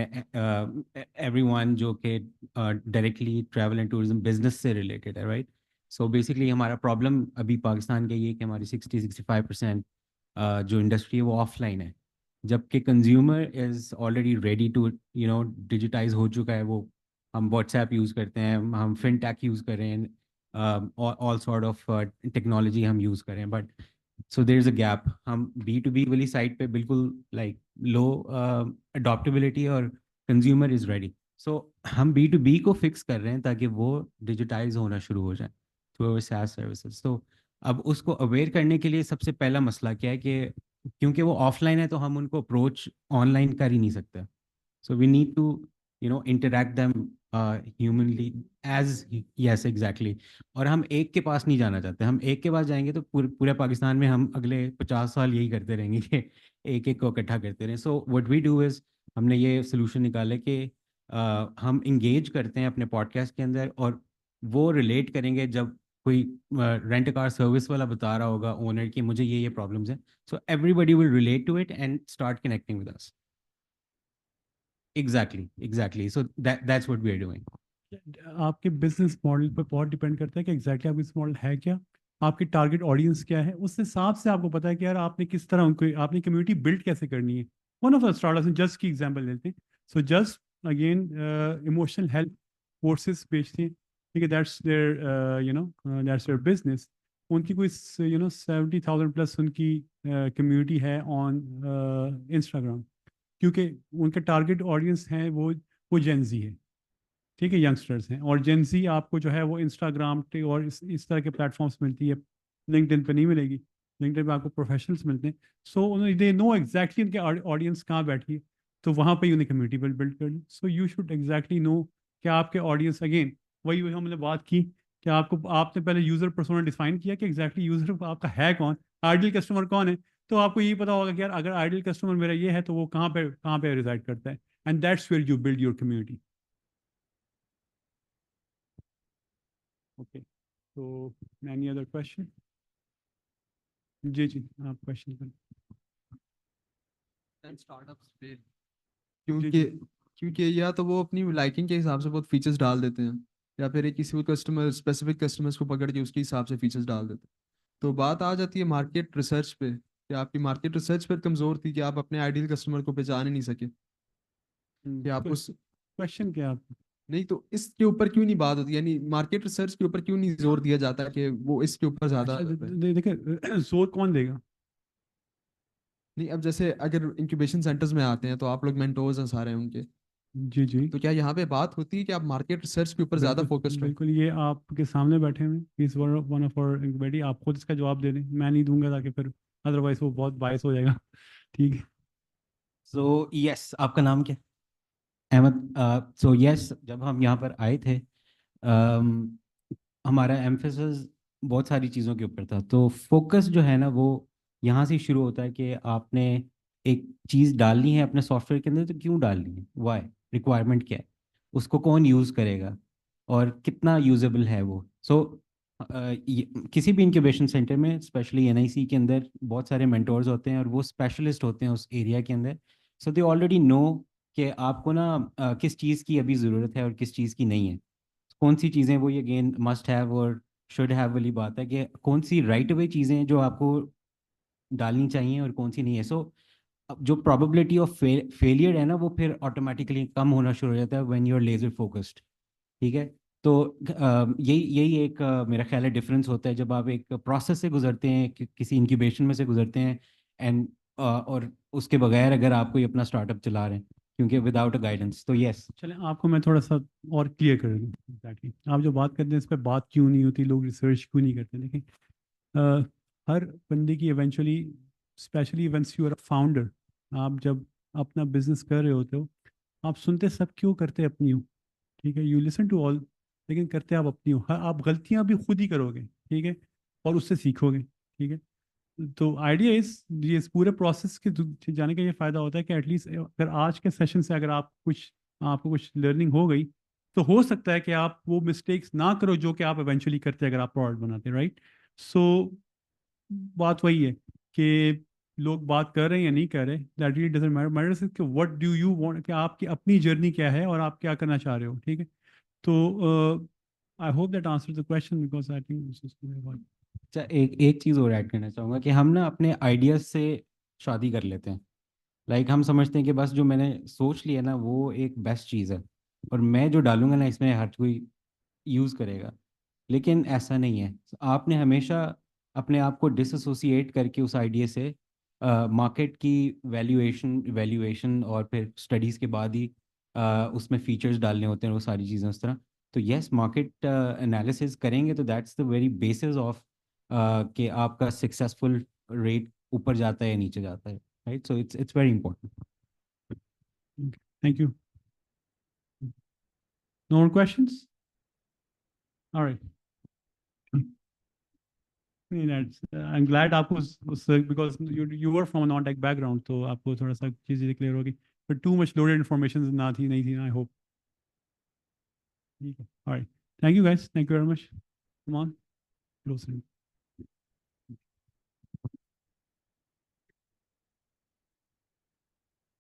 everyone जो कि directly travel and tourism business से related है, right? So basically हमारा problem अभी पाकिस्तान का ये है कि हमारी 60-65% जो इंडस्ट्री है वो ऑफलाइन है, जबकि consumer is already ready to digitize हो चुका है। वो हम व्हाट्सएप यूज़ करते हैं, हम फिनटेक यूज़ कर रहे हैं, ऑल सॉर्ट ऑफ टेक्नोलॉजी हम यूज़ कर रहे हैं, but so there is a gap. हम B2B वाली साइड पे बिल्कुल लाइक लो अडॉप्टेबिलिटी और कंज्यूमर इज़ रेडी। सो हम B2B को फिक्स कर रहे हैं ताकि वो डिजिटाइज होना शुरू हो जाए थ्रू अवर SaaS सर्विसेज। तो अब उसको अवेयर करने के लिए सबसे पहला मसला क्या है कि क्योंकि वो ऑफलाइन है तो हम उनको अप्रोच ऑनलाइन कर ही नहीं सकते। So we need to interact them humanly as yes exactly. और हम एक के पास नहीं जाना चाहते। हम एक के पास जाएंगे तो पूरे पाकिस्तान में हम अगले 50 साल यही करते रहेंगे कि एक एक को इकट्ठा करते रहें। So what we do is हमने ये सोल्यूशन निकाला कि हम इंगेज करते हैं अपने पॉडकास्ट के अंदर, और वो रिलेट करेंगे जब कोई रेंट कार सर्विस वाला बता रहा होगा ओनर की मुझे ये प्रॉब्लम्स हैं, so everybody will relate to it and start connecting with us. Exactly. So that's what we are doing. आपके बिजनेस मॉडल पर बहुत डिपेंड करता है कि एग्जैक्टली आपका बिजनेस मॉडल है क्या, आपकी टारगेट ऑडियंस क्या है, उस हिसाब से आपको पता है कि यार आपने किस तरह उनको, आपने कम्युनिटी बिल्ड कैसे करनी है। One of the startups, just की एग्जांपल लेते हैं। So just again emotional health courses बेचते हैं, ठीक है, that's their that's their business. उनकी कोई 70,000 प्लस उनकी कम्युनिटी है ऑन इंस्टाग्राम, क्योंकि उनका टारगेट ऑडियंस है वो जेंजी है, ठीक है, यंगस्टर्स हैं। और जेंजी आपको जो है वो इंस्टाग्राम पे और इस तरह के प्लेटफॉर्म्स मिलती है, लिंक्डइन पे नहीं मिलेगी। लिंक्डइन पे आपको प्रोफेशनल्स मिलते हैं। सो दे नो एग्जैक्टली उनके ऑडियंस कहाँ बैठी है, तो वहाँ पे उन्हें कम्युनिटी बिल्ड कर ली। So you should exactly know कि आपके ऑडियंस, अगेन वही हमने बात की कि आपने पहले यूज़र पर्सोना डिफाइन किया कि एग्जैक्टली यूज़र आपका है कौन, आइडियल कस्टमर कौन है। तो आपको यही पता होगा कि यार अगर आइडियल कस्टमर मेरा ये है तो वो कहाँ पे रिजाइड करता है, and that's where you build your community. Okay, तो एनी अदर क्वेश्चन? जी जी, आप क्वेश्चन करें। स्टार्टअप्स पे जी क्योंकि जी। क्योंकि या तो वो अपनी लाइकिंग के हिसाब से बहुत फीचर्स डाल देते हैं, या फिर एक किसी को कस्टमर स्पेसिफिक कस्टमर्स को पकड़ के उसके हिसाब से फीचर्स डाल देते हैं। तो बात आ जाती है मार्केट रिसर्च पे, कि आपकी मार्केट रिसर्च पर कमजोर थी कि आप अपने आइडियल कस्टमर को पहचान ही नहीं सके, कि आप उस क्वेश्चन क्या है आपका? नहीं तो इसके ऊपर क्यों नहीं बात होती, यानी मार्केट रिसर्च के ऊपर क्यों नहीं जोर दिया जाता कि वो इसके ऊपर ज्यादा अच्छा, देखिए जोर कौन देगा? नहीं, अब जैसे अगर इंक्यूबेशन सेंटर्स में आते हैं तो आप लोग मेंटोर्स हैं सारे उनके, जी जी, तो क्या यहाँ पे बात होती है कि आप मार्केट रिसर्च के ऊपर ज्यादा बिल्कुल फोकस्ड हो? बिल्कुल, ये आपके सामने बैठे हुए इस वन ऑफ आवर इंक्वायरी, आप खुद इसका जवाब दे दें, मैं नहीं दूंगा ताकि फिर अदरवाइज वो बहुत बायस हो जाएगा। ठीक है। सो यस, आपका नाम क्या? अहमद। सो यस, जब हम यहाँ पर आए थे हमारा एम्फेसिस बहुत सारी चीज़ों के ऊपर था। तो फोकस जो है ना वो यहाँ से शुरू होता है कि आपने एक चीज़ डालनी है अपने सॉफ्टवेयर के अंदर, तो क्यों डालनी है, वाई, रिक्वायरमेंट क्या है, उसको कौन यूज़ करेगा और कितना यूजेबल है वो। सो किसी भी इंक्यूबेशन सेंटर में स्पेशली NIC के अंदर बहुत सारे मेंटोर्स होते हैं और वो स्पेशलिस्ट होते हैं उस एरिया के अंदर। सो दे ऑलरेडी नो कि आपको ना किस चीज़ की अभी ज़रूरत है और किस चीज़ की नहीं है, कौन सी चीज़ें वो ये अगेन मस्ट हैव और शुड हैव वाली बात है कि कौन सी राइट अवे चीज़ें हैं जो आपको डालनी चाहिए और कौन सी नहीं है। सो जो प्रोबेबिलिटी ऑफ फेलियर है ना वो फिर ऑटोमेटिकली कम होना शुरू हो जाता है when you are laser focused. ठीक है। तो यही यही एक मेरा ख्याल है डिफरेंस होता है जब आप एक प्रोसेस से गुजरते हैं, किसी इंक्यूबेशन में से गुजरते हैं, एंड और उसके बगैर अगर आप कोई अपना स्टार्टअप चला रहे हैं, क्योंकि विदाउट अ गाइडेंस। तो यस। चलें आपको मैं थोड़ा सा और क्लियर कर दूँ एग्जैक्टली आप जो बात करते हैं इस पर बात क्यों नहीं होती, लोग रिसर्च क्यों नहीं करते। देखिए हर बंदे की eventually, specially once you are a founder, आप जब अपना बिजनेस कर रहे होते हो, आप सुनते सब क्यों करते अपनी हो, ठीक है, यू लिसन टू ऑल, लेकिन करते आप अपनी हो। हाँ, आप गलतियां भी खुद ही करोगे, ठीक है, और उससे सीखोगे, ठीक है। तो आइडिया इस पूरे प्रोसेस के जाने का ये फ़ायदा होता है कि एटलीस्ट अगर आज के सेशन से अगर आपको कुछ लर्निंग हो गई, तो हो सकता है कि आप वो मिस्टेक्स ना करो जो कि आप इवेंचुअली करते हैं अगर आप प्रोडक्ट बनाते हैं, राइट। सो बात वही है कि लोग बात कर रहे हैं या नहीं कर रहे, that really doesn't matter, matters कि व्हाट डू यू वांट, कि आपकी अपनी जर्नी क्या है और आप क्या करना चाह रहे हो, ठीक है। तो I hope that answer the question, because I think this is अच्छा, एक एक चीज़ और ऐड करना चाहूँगा कि हम ना अपने आइडियाज़ से शादी कर लेते हैं। लाइक हम समझते हैं कि बस जो मैंने सोच लिया ना वो एक बेस्ट चीज़ है, और मैं जो डालूंगा ना इसमें हर कोई यूज़ करेगा। लेकिन ऐसा नहीं है। आपने हमेशा अपने आप को डिसएसोसिएट करके उस आइडिया से मार्केट की वैल्यूएशन और फिर स्टडीज़ के बाद ही उसमें फीचर्स डालने होते हैं, वो सारी चीज़ें उस तरह। तो यस, मार्केट एनालिसिस करेंगे तो that's the very basis of कि आपका सक्सेसफुल रेट ऊपर जाता है या नीचे जाता है, right. So it's very important. Thank you. No more questions? All right. I'm glad आपको because you were from a non-tech background, तो आपको थोड़ा सा चीज़ें क्लियर होगी, but too much loaded information नहीं थी, I hope. ठीक है. All right. Thank you guys. Thank you very much. Come on. Close it.